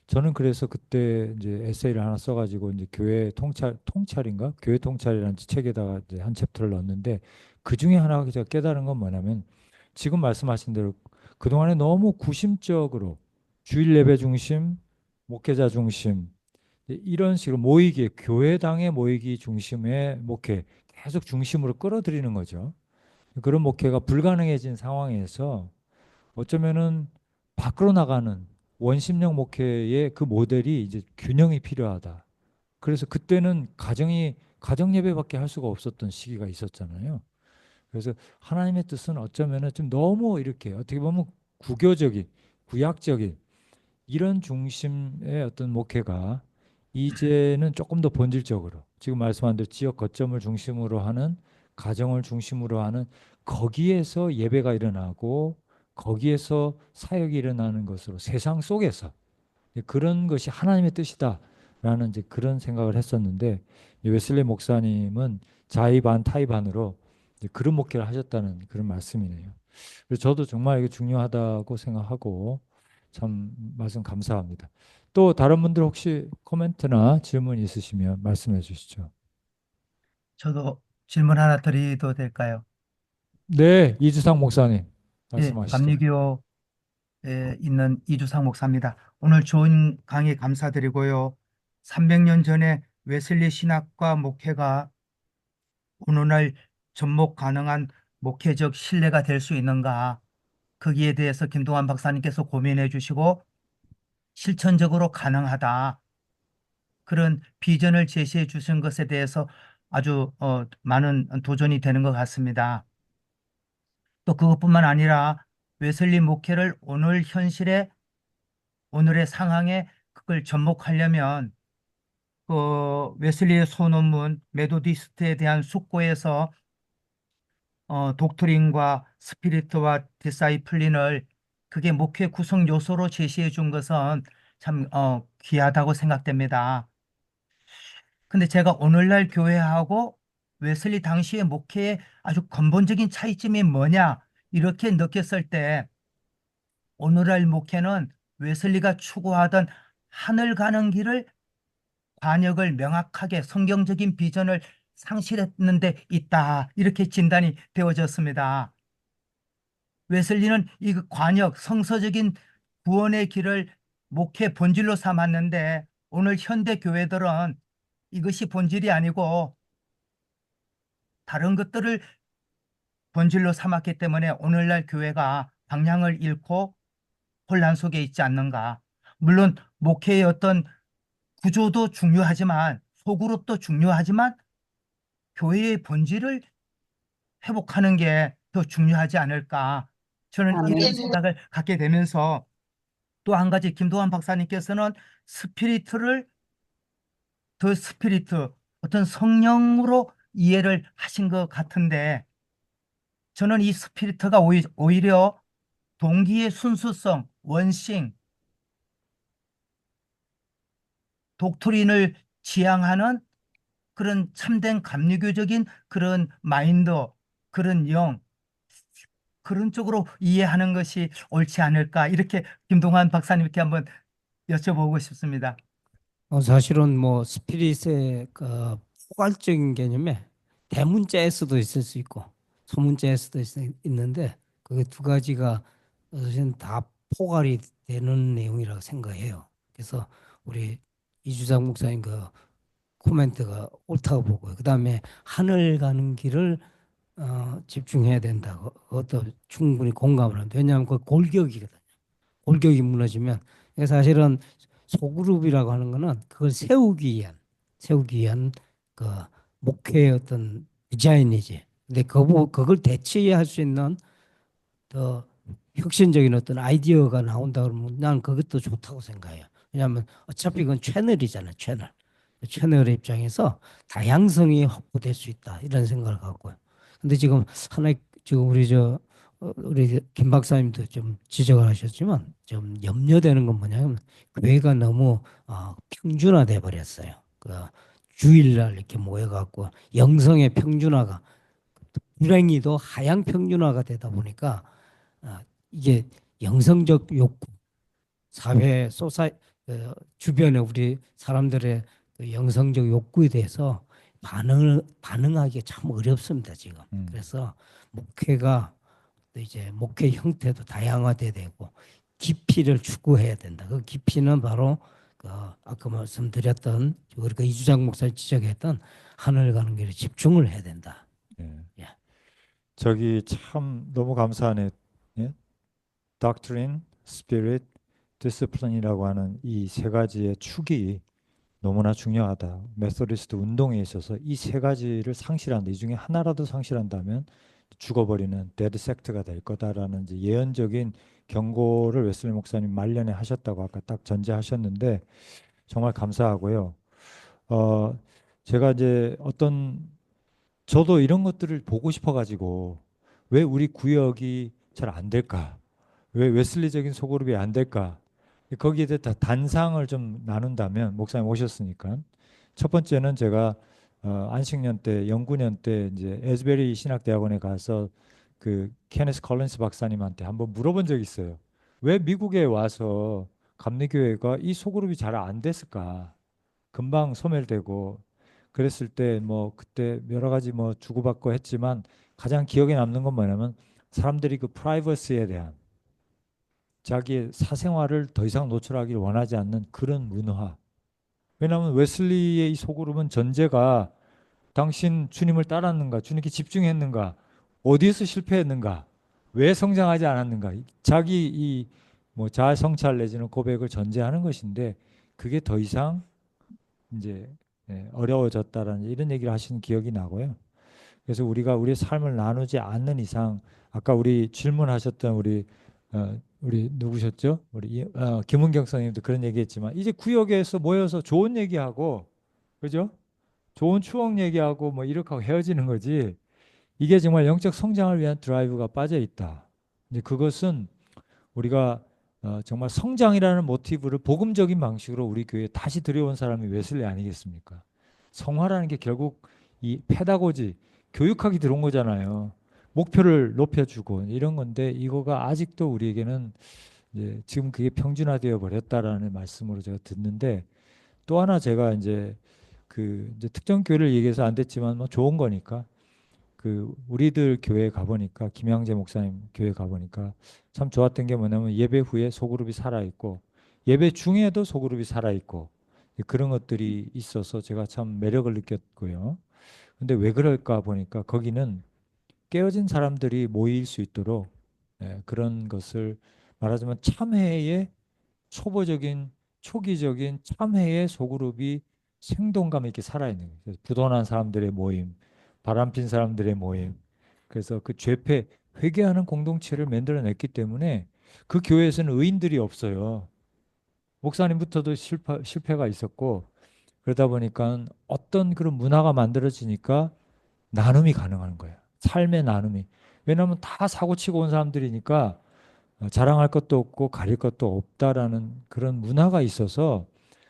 저는 그래서 그때 이제 에세이를 하나 써가지고 이제 교회 통찰인가 교회 통찰이라는 책에다가 이제 한 챕터를 넣었는데 그 중에 하나가 제가 깨달은 건 뭐냐면 지금 말씀하신 대로 그 동안에 너무 구심적으로 주일 예배 중심, 목회자 중심 이런 식으로 모이기 교회당의 모이기 중심의 목회 계속 중심으로 끌어들이는 거죠. 그런 목회가 불가능해진 상황에서 어쩌면은 밖으로 나가는 원심력 목회의 그 모델이 이제 균형이 필요하다. 그래서 그때는 가정 예배밖에 할 수가 없었던 시기가 있었잖아요. 그래서 하나님의 뜻은 어쩌면은 좀 너무 이렇게 어떻게 보면 구교적인, 구약적인 이런 중심의 어떤 목회가 이제는 조금 더 본질적으로 지금 말씀한 대로 지역 거점을 중심으로 하는 가정을 중심으로 하는 거기에서 예배가 일어나고 거기에서 사역이 일어나는 것으로 세상 속에서 그런 것이 하나님의 뜻이다라는 이제 그런 생각을 했었는데 웨슬리 목사님은 자의 반 타의 반으로 이제 그런 목회를 하셨다는 그런 말씀이네요. 그래서 저도 정말 이게 중요하다고 생각하고 참 말씀 감사합니다. 또 다른 분들 혹시 코멘트나 질문 있으시면 말씀해 주시죠. 저도 질문 하나 드려도 될까요? 네, 이주상 목사님 예, 말씀하시죠. 감리교에 있는 이주상 목사입니다. 오늘 좋은 강의 감사드리고요. 300년 전에 웨슬리 신학과 목회가 오늘날 접목 가능한 목회적 신뢰가 될 수 있는가? 거기에 대해서 김동완 박사님께서 고민해 주시고 실천적으로 가능하다. 그런 비전을 제시해 주신 것에 대해서 아주 많은 도전이 되는 것 같습니다. 또 그것뿐만 아니라 웨슬리 목회를 오늘 현실에 오늘의 상황에 그걸 접목하려면 그 웨슬리의 소논문 메도디스트에 대한 숙고에서 독트린과 스피리트와 디사이플린을 그게 목회 구성 요소로 제시해 준 것은 참 귀하다고 생각됩니다. 근데 제가 오늘날 교회하고 웨슬리 당시의 목회의 아주 근본적인 차이점이 뭐냐 이렇게 느꼈을 때 오늘날 목회는 웨슬리가 추구하던 하늘 가는 길을 관역을 명확하게 성경적인 비전을 상실했는 데 있다 이렇게 진단이 되어졌습니다. 웨슬리는 이 관역 성서적인 구원의 길을 목회 본질로 삼았는데 오늘 현대 교회들은 이것이 본질이 아니고 다른 것들을 본질로 삼았기 때문에 오늘날 교회가 방향을 잃고 혼란 속에 있지 않는가. 물론 목회의 어떤 구조도 중요하지만 소그룹도 중요하지만 교회의 본질을 회복하는 게 더 중요하지 않을까. 저는 이런 생각을 갖게 되면서 또 한 가지 김도환 박사님께서는 스피리트를 더 스피리트 어떤 성령으로 이해를 하신 것 같은데 저는 이 스피리트가 오히려 동기의 순수성, 원싱, 독트린을 지향하는 그런 참된 감리교적인 그런 마인드, 그런 영, 그런 쪽으로 이해하는 것이 옳지 않을까 이렇게 김동환 박사님께 한번 여쭤보고 싶습니다. 사실은 뭐 스피릿의 그 포괄적인 개념에 대문자에서도 있을 수 있고 소문자에서도 있는데 그 두 가지가 사실은 다 포괄이 되는 내용이라고 생각해요. 그래서 우리 이주장 목사님 그 코멘트가 옳다고 보고요. 그다음에 하늘 가는 길을 집중해야 된다고 그것도 충분히 공감을 합니다. 왜냐하면 그 골격이거든요. 골격이 무너지면 이게 사실은 소그룹이라고 하는 거는 그걸 세우기 위한 그 목회의 어떤 디자인이지. 근데 그걸 대체할 수 있는 더 혁신적인 어떤 아이디어가 나온다 그러면 난 그것도 좋다고 생각해요. 왜냐하면 어차피 그건 채널이잖아요. 채널의 입장에서 다양성이 확보될 수 있다 이런 생각을 갖고요. 근데 지금 지금 우리 김 박사님도 좀 지적을 하셨지만 좀 염려되는 건 뭐냐면 교회가 너무 평준화돼 버렸어요. 그 주일날 이렇게 모여갖고 영성의 평준화가 불행히도 하향 평준화가 되다 보니까 이게 영성적 욕구, 사회 주변에 우리 사람들의 그 영성적 욕구에 대해서 반응하기 참 어렵습니다 지금. 그래서 목회가 또 이제 목회 형태도 다양화돼야 되고 깊이를 추구해야 된다. 그 깊이는 바로 그 아까 말씀드렸던 우리가 이주장 목사님 지적했던 하늘 가는 길에 집중을 해야 된다. 예. 예. 저기 참 너무 감사하네. 예? Doctrine, Spirit, Discipline이라고 하는 이 세 가지의 축이 너무나 중요하다. 메소디스트 운동에 있어서 이 세 가지를 상실한다. 이 중에 하나라도 상실한다면 죽어버리는 데드 섹트가 될 거다라는 이제 예언적인 경고를 웨슬리 목사님 말년에 하셨다고 아까 딱 전제하셨는데 정말 감사하고요. 제가 이제 저도 이런 것들을 보고 싶어가지고 왜 우리 구역이 잘 안 될까? 왜 웨슬리적인 소그룹이 안 될까? 거기에 대해 단상을 좀 나눈다면 목사님 오셨으니까 첫 번째는 제가 안식년 때 영구년 때 이제 에즈베리 신학대학원에 가서 그 케네스 컬린스 박사님한테 한번 물어본 적이 있어요. 왜 미국에 와서 감리교회가 이 소그룹이 잘 안 됐을까? 금방 소멸되고 그랬을 때 뭐 그때 여러 가지 뭐 주고받고 했지만 가장 기억에 남는 건 뭐냐면 사람들이 그 프라이버시에 대한 자기의 사생활을 더 이상 노출하기를 원하지 않는 그런 문화. 왜냐하면 웨슬리의 이 소그룹은 전제가 당신 주님을 따랐는가, 주님께 집중했는가, 어디에서 실패했는가, 왜 성장하지 않았는가, 자기 이 뭐 자아 성찰 내지는 고백을 전제하는 것인데 그게 더 이상 이제 어려워졌다라는 이런 얘기를 하시는 기억이 나고요. 그래서 우리가 우리의 삶을 나누지 않는 이상 아까 우리 질문하셨던 우리 누구셨죠? 우리 김은경 선생님도 그런 얘기했지만 이제 구역에서 모여서 좋은 얘기하고 그죠? 좋은 추억 얘기하고 뭐 이렇게 하고 헤어지는 거지. 이게 정말 영적 성장을 위한 드라이브가 빠져 있다. 이제 그것은 우리가 정말 성장이라는 모티브를 복음적인 방식으로 우리 교회에 다시 들여온 사람이 웨슬리 아니겠습니까? 성화라는 게 결국 이 페다고지 교육학이 들어온 거잖아요. 목표를 높여주고 이런 건데 이거가 아직도 우리에게는 이제 지금 그게 평준화되어 버렸다라는 말씀으로 제가 듣는데 또 하나 제가 이제 그 이제 특정 교회를 얘기해서 안 됐지만 뭐 좋은 거니까 그 우리들 교회에 가보니까 김양재 목사님 교회 가보니까 참 좋았던 게 뭐냐면 예배 후에 소그룹이 살아있고 예배 중에도 소그룹이 살아있고 그런 것들이 있어서 제가 참 매력을 느꼈고요. 근데 왜 그럴까 보니까 거기는 깨어진 사람들이 모일 수 있도록 그런 것을 말하자면 참회의 초보적인 초기적인 참회의 소그룹이 생동감 있게 살아있는 거예요. 그래서 부도난 사람들의 모임, 바람핀 사람들의 모임. 그래서 그 죄패 회개하는 공동체를 만들어냈기 때문에 그 교회에서는 의인들이 없어요. 목사님부터도 실패가 있었고 그러다 보니까 어떤 그런 문화가 만들어지니까 나눔이 가능한 거예요. 삶의 나눔이. 왜냐하면 다 사고치고 온 사람들이니까 자랑할 것도 없고 가릴 것도 없다라는 그런 문화가 있어서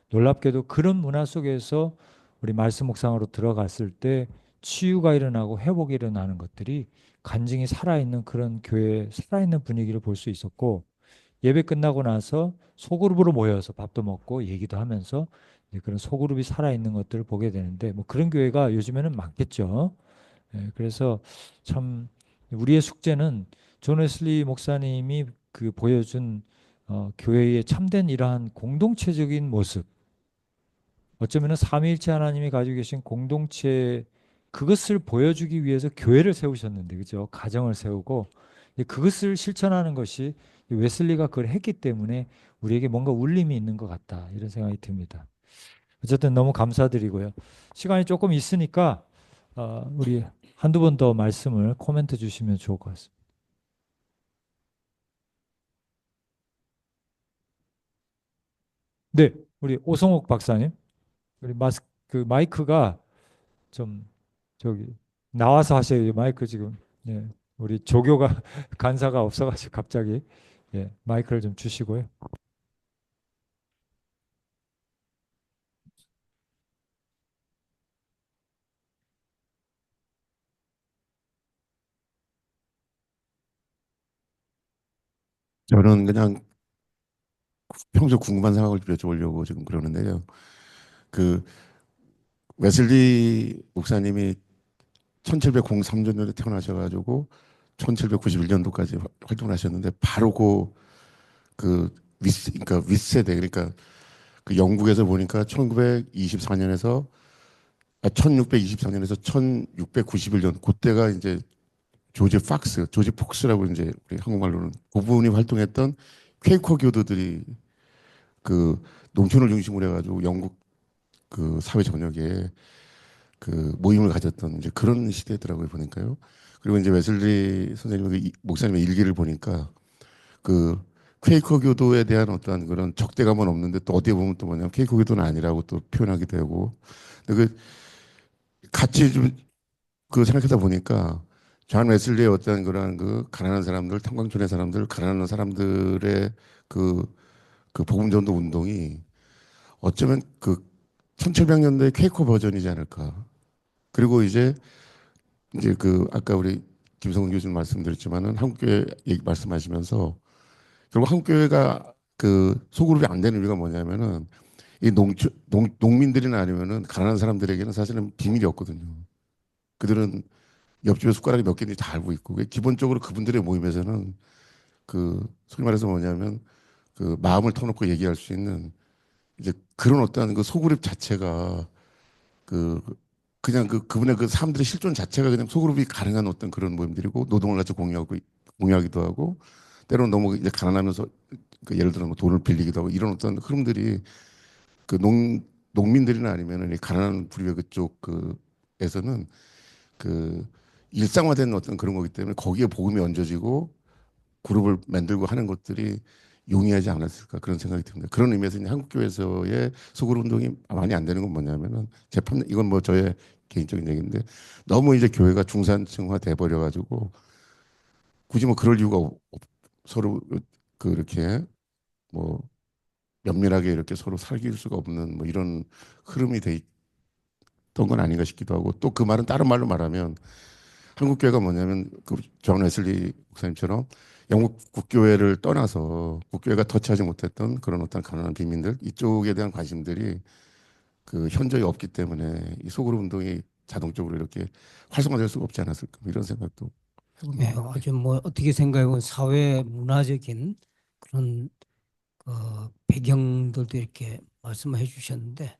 놀랍게도 그런 문화 속에서 우리 말씀 묵상으로 들어갔을 때 치유가 일어나고 회복이 일어나는 것들이 간증이 살아있는 그런 교회의 살아있는 분위기를 볼 수 있었고 예배 끝나고 나서 소그룹으로 모여서 밥도 먹고 얘기도 하면서 이제 그런 소그룹이 살아 있는 것들을 보게 되는데 뭐 그런 교회가 요즘에는 많겠죠. 예, 그래서 참 우리의 숙제는 존 웨슬리 목사님이 그 보여준 교회의 참된 이러한 공동체적인 모습, 어쩌면은 삼위일체 하나님이 가지고 계신 공동체 그것을 보여주기 위해서 교회를 세우셨는데, 그죠? 가정을 세우고 이제 그것을 실천하는 것이 웨슬리가 그걸 했기 때문에 우리에게 뭔가 울림이 있는 것 같다 이런 생각이 듭니다. 어쨌든 너무 감사드리고요. 시간이 조금 있으니까 우리 한두 번 더 말씀을 코멘트 주시면 좋을 것 같습니다. 네, 우리 오성욱 박사님, 우리 그 마이크가 좀 저기 나와서 하셔요. 마이크 지금 예, 우리 조교가 간사가 없어가지고 갑자기 예, 마이크를 좀 주시고요. 저는 그냥 평소 궁금한 생각을 여쭤보려고 지금 그러는데요. 그 웨슬리 목사님이 1703년도에 태어나셔가지고 1791년도까지 활동을 하셨는데 바로 그러니까 윗세대 그러니까 그 영국에서 보니까 1924년에서 1624년에서 1691년 그때가 이제 조지 폭스라고 이제 우리 한국말로는 그분이 활동했던 퀘이커 교도들이 그 농촌을 중심으로 해가지고 영국 그 사회 전역에 그 모임을 가졌던 이제 그런 시대더라고요 보니까요. 그리고 이제 웨슬리 선생님의 목사님의 일기를 보니까 그 퀘이커 교도에 대한 어떠한 그런 적대감은 없는데 또 어디에 보면 또 뭐냐면 퀘이커 교도는 아니라고 또 표현하기도 하고 근데 그 같이 좀 그 생각하다 보니까 존 웨슬리의 어떤 그런 그 가난한 사람들, 탄광촌의 사람들, 가난한 사람들의 그, 그 복음전도 운동이 어쩌면 그 1700년대의 퀘이커 버전이지 않을까. 그리고 이제 그 아까 우리 김성훈 교수님 말씀드렸지만은 한국교회 얘기 말씀하시면서 결국 한국교회가 그 소그룹이 안 되는 이유가 뭐냐면은 이 농민들이나 아니면은 가난한 사람들에게는 사실은 비밀이 없거든요. 그들은 옆집에 숟가락이 몇 개인지 다 알고 있고 기본적으로 그분들의 모임에서는 그 소위 말해서 뭐냐면 그 마음을 터놓고 얘기할 수 있는 이제 그런 어떠한 그 소그룹 자체가 그 그냥 그분의 그 사람들의 실존 자체가 그냥 소그룹이 가능한 어떤 그런 모임들이고 노동을 같이 공유하기도 하고 때로는 너무 이제 가난하면서 그 예를 들어 뭐 돈을 빌리기도 하고 이런 어떤 흐름들이 그 농민들이나 아니면은 이 가난한 부류의 그쪽 그에서는 그 일상화된 어떤 그런 거기 때문에 거기에 복음이 얹어지고 그룹을 만들고 하는 것들이 용이하지 않았을까 그런 생각이 듭니다. 그런 의미에서 이제 한국교회에서의 소그룹 운동이 많이 안 되는 건 뭐냐면은 이건 뭐 저의 개인적인 얘기인데 너무 이제 교회가 중산층화 돼 버려 가지고 굳이 뭐 그럴 이유가 서로 그렇게 뭐 면밀하게 이렇게 서로 사귈 수가 없는 뭐 이런 흐름이 돼 있던 건 아닌가 싶기도 하고 또 그 말은 다른 말로 말하면 한국 교회가 뭐냐면 그존 웨슬리 목사님처럼 영국 국교회를 떠나서 국교회가 터치하지 못했던 그런 어떤 가난한 빈민들 이쪽에 대한 관심들이 그 현저히 없기 때문에 이 소그룹 운동이 자동적으로 이렇게 활성화될 수가 없지 않았을까 뭐 이런 생각도 네, 해봅니다. 아주 뭐 어떻게 생각해보면 사회 문화적인 그런 배경들도 이렇게 말씀해 주셨는데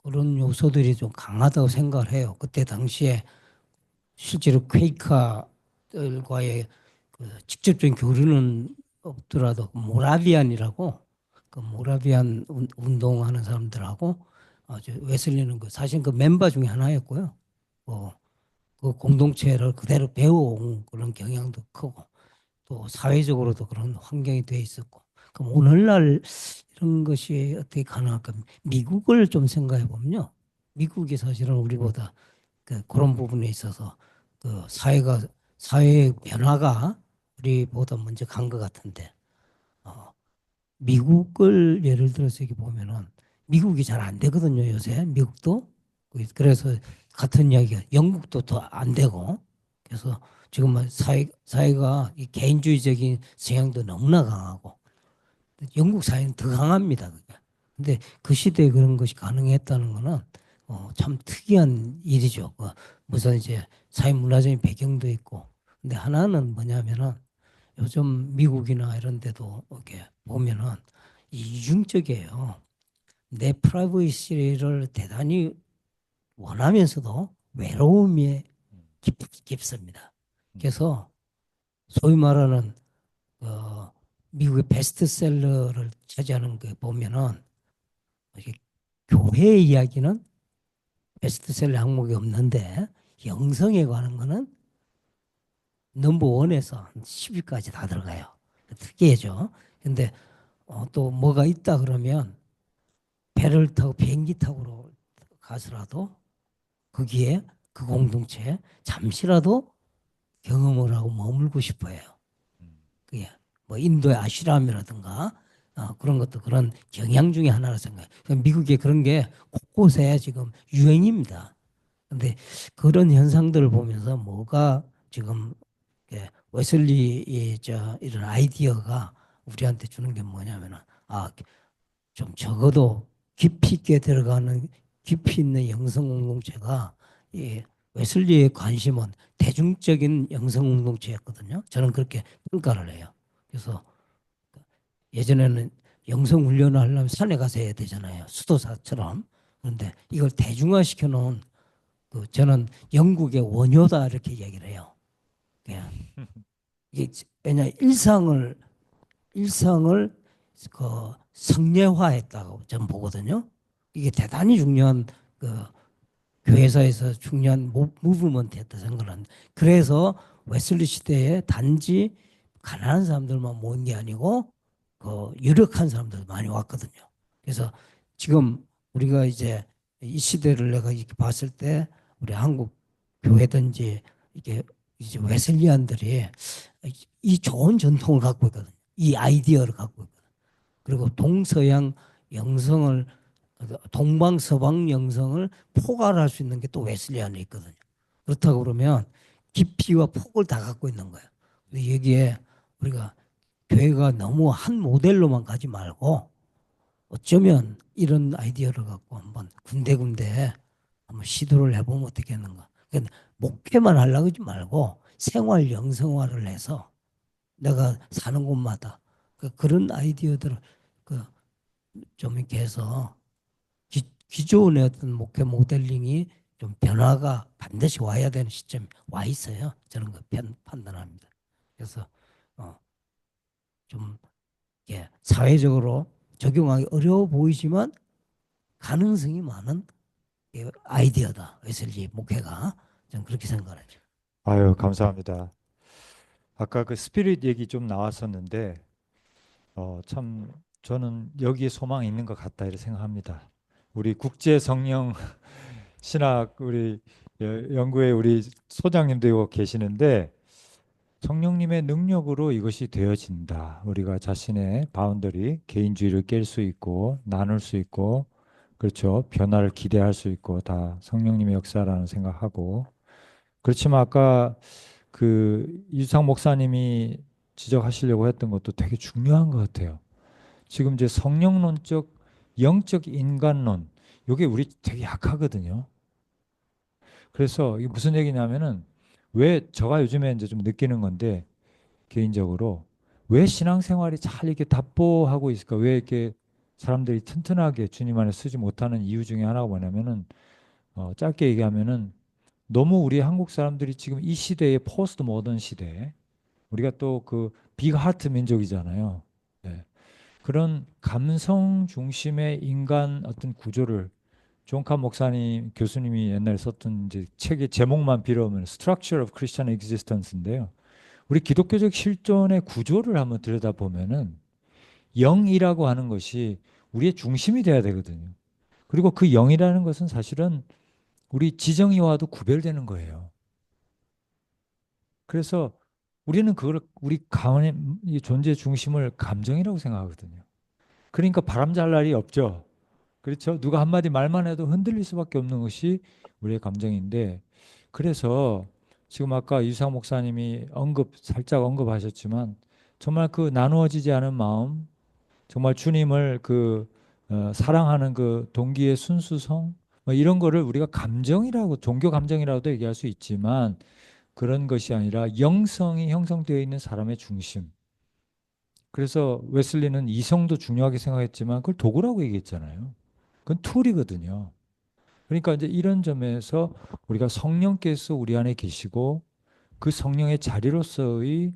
그런 요소들이 좀 강하다고 생각을 해요. 그때 당시에 실제로 퀘이커들과의 그 직접적인 교류는 없더라도 모라비안이라고 그 모라비안 운동하는 사람들하고 아주 웨슬리는 그 사실 그 멤버 중에 하나였고요. 그 공동체를 그대로 배워온 그런 경향도 크고 또 사회적으로도 그런 환경이 돼 있었고 그럼 오늘날 이런 것이 어떻게 가능할까? 미국을 좀 생각해 보면요. 미국이 사실은 우리보다 그런 부분에 있어서 그 사회의 변화가 우리보다 먼저 간 것 같은데 미국을 예를 들어서 이렇게 보면은 미국이 잘 안 되거든요 요새 미국도 그래서 같은 이야기가 영국도 더 안 되고 그래서 지금 뭐 사회가 이 개인주의적인 성향도 너무나 강하고 영국 사회는 더 강합니다. 그게. 근데 그 시대에 그런 것이 가능했다는 거는 참 특이한 일이죠. 무슨 이제 사회문화적인 배경도 있고. 근데 하나는 뭐냐면은 요즘 미국이나 이런 데도 이렇게 보면은 이중적이에요. 내 프라이버시를 대단히 원하면서도 외로움이 깊습니다. 그래서 소위 말하는 미국의 베스트셀러를 차지하는 거 보면은 이게 교회 이야기는 베스트셀러 항목이 없는데 영성에 관한 거는 넘버 원에서 한 10위까지 다 들어가요. 특이하죠. 근데 또 뭐가 있다 그러면 배를 타고 비행기 타고 가서라도 거기에 그 공동체에 잠시라도 경험을 하고 머물고 싶어해요. 그게 뭐 인도의 아슈람이라든가 그런 것도 그런 경향 중에 하나라 생각해요. 미국에 그런 게 곳곳에 지금 유행입니다. 근데 그런 현상들을 보면서 뭐가 지금 웨슬리 이런 아이디어가 우리한테 주는 게 뭐냐면은 좀 적어도 깊이 있게 들어가는 깊이 있는 영성 공동체가 이 웨슬리의 관심은 대중적인 영성 공동체였거든요. 저는 그렇게 평가를 해요. 그래서 예전에는 영성 훈련을 하려면 산에 가서 해야 되잖아요. 수도사처럼. 그런데 이걸 대중화시켜 놓은 저는 영국의 원효다 이렇게 얘기를 해요. 그냥 이게 왜냐 일상을 성례화했다고 저는 보거든요. 이게 대단히 중요한 교회사에서 중요한 무브먼트였다 생각합니다. 그래서 웨슬리 시대에 단지 가난한 사람들만 모은 게 아니고 유력한 사람들 많이 왔거든요. 그래서 지금 우리가 이제 이 시대를 내가 이렇게 봤을 때 우리 한국 교회든지 이게 이제 웨슬리안들이 이 좋은 전통을 갖고 있거든요. 이 아이디어를 갖고 있거든요. 그리고 동서양 영성을 동방서방 영성을 포괄할 수 있는 게 또 웨슬리안에 있거든요. 그렇다고 그러면 깊이와 폭을 다 갖고 있는 거예요. 근데 여기에 우리가 교회가 너무 한 모델로만 가지 말고 어쩌면 이런 아이디어를 갖고 한번 군데군데 한번 시도를 해보면 어떻겠는가. 그러니까 목회만 하려고 하지 말고 생활 영성화를 해서 내가 사는 곳마다 그런 아이디어들을 좀 이렇게 해서 기존의 어떤 목회 모델링이 좀 변화가 반드시 와야 되는 시점이 와 있어요. 저는 그 판단합니다. 그래서 좀 사회적으로 적용하기 어려워 보이지만 가능성이 많은 아이디어다. 웨슬리 목회가 저는 그렇게 생각하죠. 아유, 감사합니다. 아까 그 스피릿 얘기 좀 나왔었는데 참 저는 여기에 소망이 있는 것 같다 이렇게 생각합니다. 우리 국제 성령 신학 우리 연구회 우리 소장님도 계시는데 성령님의 능력으로 이것이 되어진다. 우리가 자신의 바운더리, 개인주의를 깰 수 있고 나눌 수 있고 그렇죠. 변화를 기대할 수 있고 다 성령님의 역사라는 생각하고 그렇지만 아까 그 이주상 목사님이 지적하시려고 했던 것도 되게 중요한 것 같아요. 지금 이제 성령론적 영적 인간론 이게 우리 되게 약하거든요. 그래서 이게 무슨 얘기냐면은 왜 제가 요즘에 이제 좀 느끼는 건데 개인적으로 왜 신앙생활이 잘 이렇게 답보하고 있을까? 왜 이렇게 사람들이 튼튼하게 주님 안에 쓰지 못하는 이유 중에 하나가 뭐냐면은 짧게 얘기하면은 너무 우리 한국 사람들이 지금 이 시대의 포스트 모던 시대에 우리가 또 그 빅하트 민족이잖아요. 네. 그런 감성 중심의 인간 어떤 구조를 존 칸 목사님 교수님이 옛날에 썼던 이제 책의 제목만 빌어오면 Structure of Christian Existence인데요. 우리 기독교적 실존의 구조를 한번 들여다보면은 영이라고 하는 것이 우리의 중심이 돼야 되거든요. 그리고 그 영이라는 것은 사실은 우리 지정이와도 구별되는 거예요. 그래서 우리는 그걸 우리 가운의 이 존재 중심을 감정이라고 생각하거든요. 그러니까 바람잘 날이 없죠. 그렇죠? 누가 한마디 말만 해도 흔들릴 수밖에 없는 것이 우리의 감정인데 그래서 지금 아까 유상 목사님이 살짝 언급하셨지만 정말 그 나누어지지 않은 마음 정말 주님을 사랑하는 그 동기의 순수성 뭐 이런 거를 우리가 감정이라고 종교 감정이라고도 얘기할 수 있지만 그런 것이 아니라 영성이 형성되어 있는 사람의 중심. 그래서 웨슬리는 이성도 중요하게 생각했지만 그걸 도구라고 얘기했잖아요. 그건 툴이거든요. 그러니까 이제 이런 점에서 우리가 성령께서 우리 안에 계시고 그 성령의 자리로서의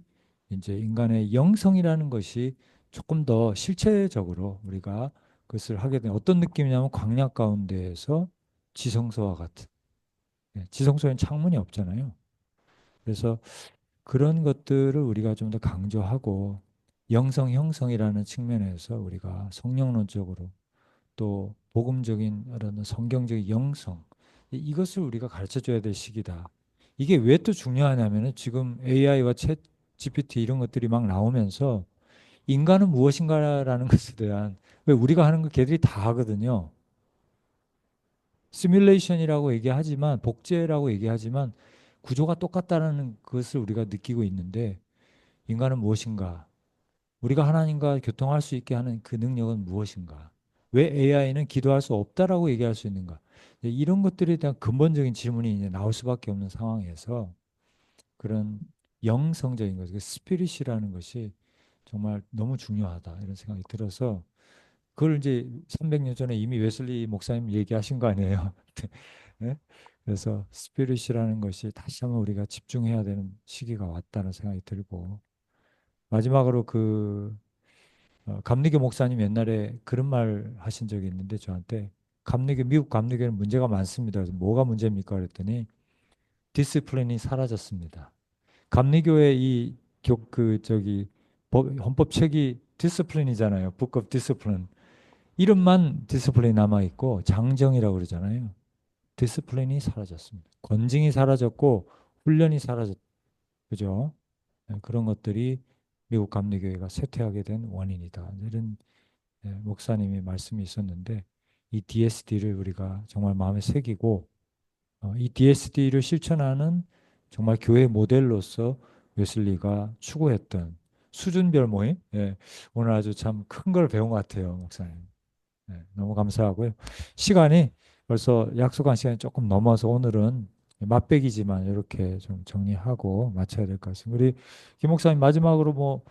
이제 인간의 영성이라는 것이 조금 더 실체적으로 우리가 그것을 하게 되는 어떤 느낌이냐면 광야 가운데에서 지성소와 같은 지성소에는 창문이 없잖아요. 그래서 그런 것들을 우리가 좀 더 강조하고 영성 형성이라는 측면에서 우리가 성령론적으로 또 복음적인 어떤 성경적인 영성 이것을 우리가 가르쳐 줘야 될 시기다. 이게 왜 또 중요하냐면은 지금 AI와 챗 GPT 이런 것들이 막 나오면서 인간은 무엇인가라는 것에 대한 왜 우리가 하는 거 걔들이 다 하거든요. 시뮬레이션이라고 얘기하지만 복제라고 얘기하지만 구조가 똑같다는 것을 우리가 느끼고 있는데 인간은 무엇인가? 우리가 하나님과 교통할 수 있게 하는 그 능력은 무엇인가? 왜 AI는 기도할 수 없다라고 얘기할 수 있는가? 이런 것들에 대한 근본적인 질문이 이제 나올 수밖에 없는 상황에서 그런 영성적인 것, 그 스피릿이라는 것이 정말 너무 중요하다 이런 생각이 들어서 그걸 이제 300년 전에 이미 웨슬리 목사님 얘기하신 거 아니에요? 네? 그래서 스피릿이라는 것이 다시 한번 우리가 집중해야 되는 시기가 왔다는 생각이 들고 마지막으로 감리교 목사님 옛날에 그런 말 하신 적이 있는데 저한테 미국 감리교는 문제가 많습니다. 그래서 뭐가 문제입니까? 그랬더니 디스플린이 사라졌습니다. 감리교의 헌법 책이 디스플린이잖아요. Book of Discipline. 이름만 디스플린이 남아 있고 장정이라고 그러잖아요. 디스플린이 사라졌습니다. 권징이 사라졌고 훈련이 사라졌. 그죠? 그런 것들이 미국 감리교회가 쇠퇴하게 된 원인이다. 이런 목사님이 말씀이 있었는데 이 DSD를 우리가 정말 마음에 새기고 이 DSD를 실천하는 정말 교회 모델로서 웨슬리가 추구했던 수준별 모임 오늘 아주 참 큰 걸 배운 것 같아요, 목사님. 너무 감사하고요. 시간이 벌써 약속한 시간이 조금 넘어서 오늘은 맛배기지만 이렇게 좀 정리하고 마쳐야 될 것 같습니다. 우리 김 목사님 마지막으로 뭐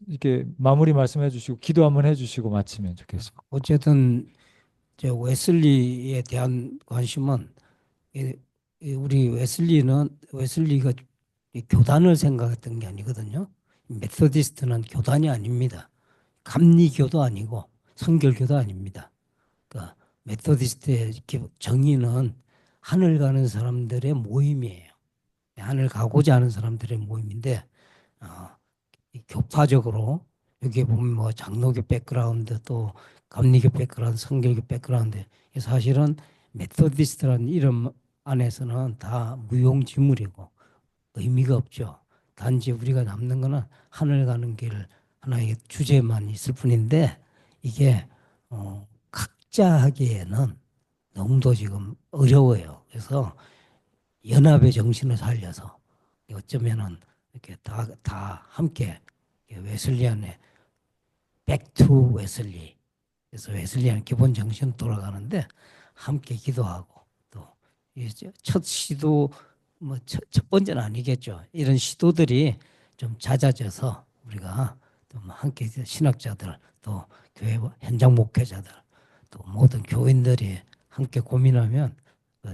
이렇게 마무리 말씀해 주시고 기도 한번 해 주시고 마치면 좋겠습니다. 어쨌든 저 웨슬리에 대한 관심은 우리 웨슬리가 이 교단을 생각했던 게 아니거든요. 메소디스트는 교단이 아닙니다. 감리교도 아니고 성결교도 아닙니다. 그러니까 메소디스트의 정의는 하늘 가는 사람들의 모임이에요. 하늘 가고자 하는 사람들의 모임인데 이 교파적으로 여기에 보면 뭐 장로교 백그라운드 또 감리교 백그라운드 성결교 백그라운드 사실은 메소디스트라는 이름 안에서는 다 무용지물이고 의미가 없죠. 단지 우리가 남는 거는 하늘 가는 길 하나의 주제만 있을 뿐인데 이게 각자 하기에는 너무도 지금 어려워요. 그래서 연합의 정신을 살려서 어쩌면은 이렇게 다 함께 웨슬리안의 백투 웨슬리 그래서 웨슬리안 기본 정신 돌아가는데 함께 기도하고 또 첫 시도 뭐 첫 번째는 아니겠죠. 이런 시도들이 좀 잦아져서 우리가 또 함께 신학자들 또 교회 현장 목회자들 또 모든 교인들이 함께 고민하면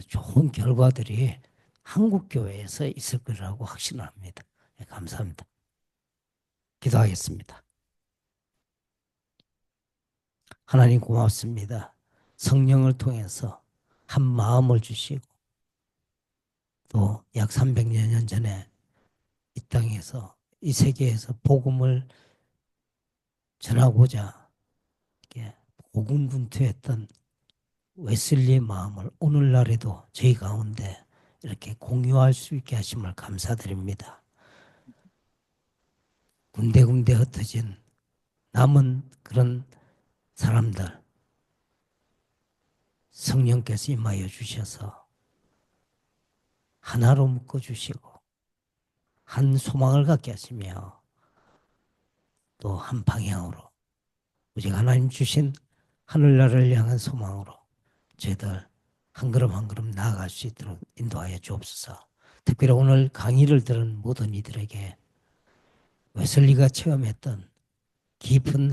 좋은 결과들이 한국 교회에서 있을 거라고 확신합니다. 감사합니다. 기도하겠습니다. 하나님 고맙습니다. 성령을 통해서 한 마음을 주시고 또 약 300년 전에 이 땅에서 이 세계에서 복음을 전하고자 고군분투했던 웨슬리의 마음을 오늘날에도 저희 가운데 이렇게 공유할 수 있게 하심을 감사드립니다. 군데군데 흩어진 남은 그런 사람들 성령께서 임하여 주셔서 하나로 묶어주시고 한 소망을 갖게 하시며 또 한 방향으로 오직 하나님 주신 하늘나라를 향한 소망으로 저희들 한 걸음 한 걸음 나아갈 수 있도록 인도하여 주옵소서. 특별히 오늘 강의를 들은 모든 이들에게 웨슬리가 체험했던 깊은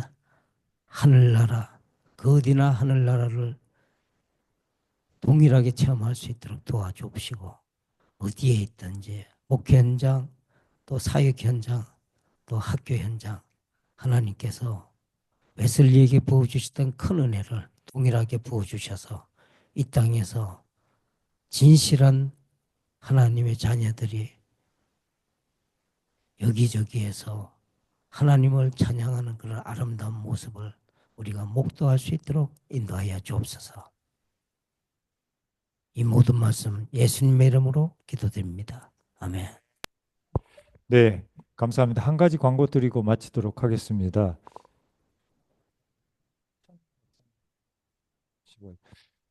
하늘나라, 그 어디나 하늘나라를 동일하게 체험할 수 있도록 도와주옵시고, 어디에 있든지 목회 현장, 또 사역 현장, 또 학교 현장, 하나님께서 웨슬리에게 부어주셨던 큰 은혜를 동일하게 부어주셔서 이 땅에서 진실한 하나님의 자녀들이 여기저기에서 하나님을 찬양하는 그런 아름다운 모습을 우리가 목도할 수 있도록 인도하여 주옵소서. 이 모든 말씀 예수님의 이름으로 기도드립니다. 아멘. 네, 감사합니다. 한 가지 광고 드리고 마치도록 하겠습니다.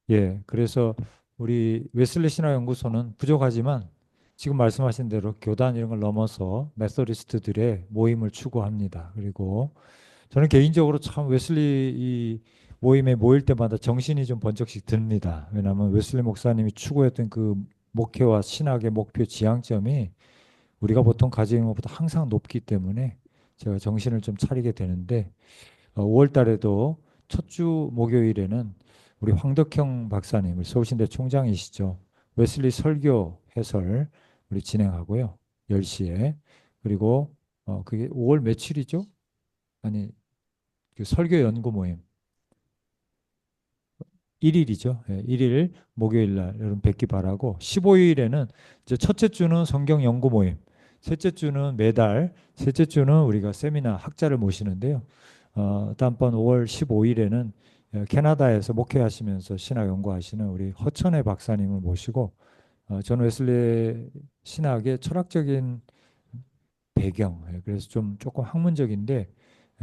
예, 그래서 우리 웨슬리 신화연구소는 부족하지만 지금 말씀하신 대로 교단 이런 걸 넘어서 메소디스트들의 모임을 추구합니다. 그리고 저는 개인적으로 참 웨슬리 이 모임에 모일 때마다 정신이 좀 번쩍씩 듭니다. 왜냐하면 웨슬리 목사님이 추구했던 그 목회와 신학의 목표 지향점이 우리가 보통 가지는 것보다 항상 높기 때문에 제가 정신을 좀 차리게 되는데 5월 달에도 첫 주 목요일에는 우리 황덕형 박사님, 우리 서울신대 총장이시죠. 웨슬리 설교 해설 우리 진행하고요. 10시에. 그리고 그게 5월 며칠이죠? 아니, 그 설교 연구 모임. 1일이죠. 예, 1일 목요일 날 여러분 뵙기 바라고 15일에는 이제 첫째 주는 성경 연구 모임, 셋째 주는 매달, 셋째 주는 우리가 세미나 학자를 모시는데요. 다음번 5월 15일에는 캐나다에서 목회하시면서 신학 연구하시는 우리 허천혜 박사님을 모시고 존 웨슬리 신학의 철학적인 배경, 그래서 좀 조금 학문적인데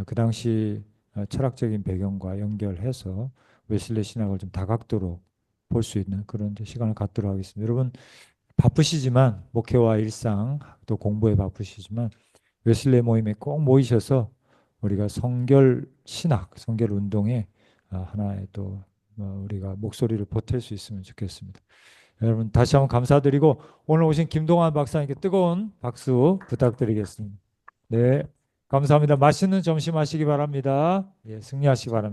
그 당시 철학적인 배경과 연결해서 웨슬리 신학을 좀 다각도로 볼 수 있는 그런 시간을 갖도록 하겠습니다. 여러분 바쁘시지만 목회와 일상 또 공부에 바쁘시지만 웨슬리 모임에 꼭 모이셔서 우리가 성결 신학, 성결 운동에 하나의 또 우리가 목소리를 보탤 수 있으면 좋겠습니다. 여러분 다시 한번 감사드리고 오늘 오신 김동환 박사님께 뜨거운 박수 부탁드리겠습니다. 네, 감사합니다. 맛있는 점심 하시기 바랍니다. 예, 승리하시기 바랍니다.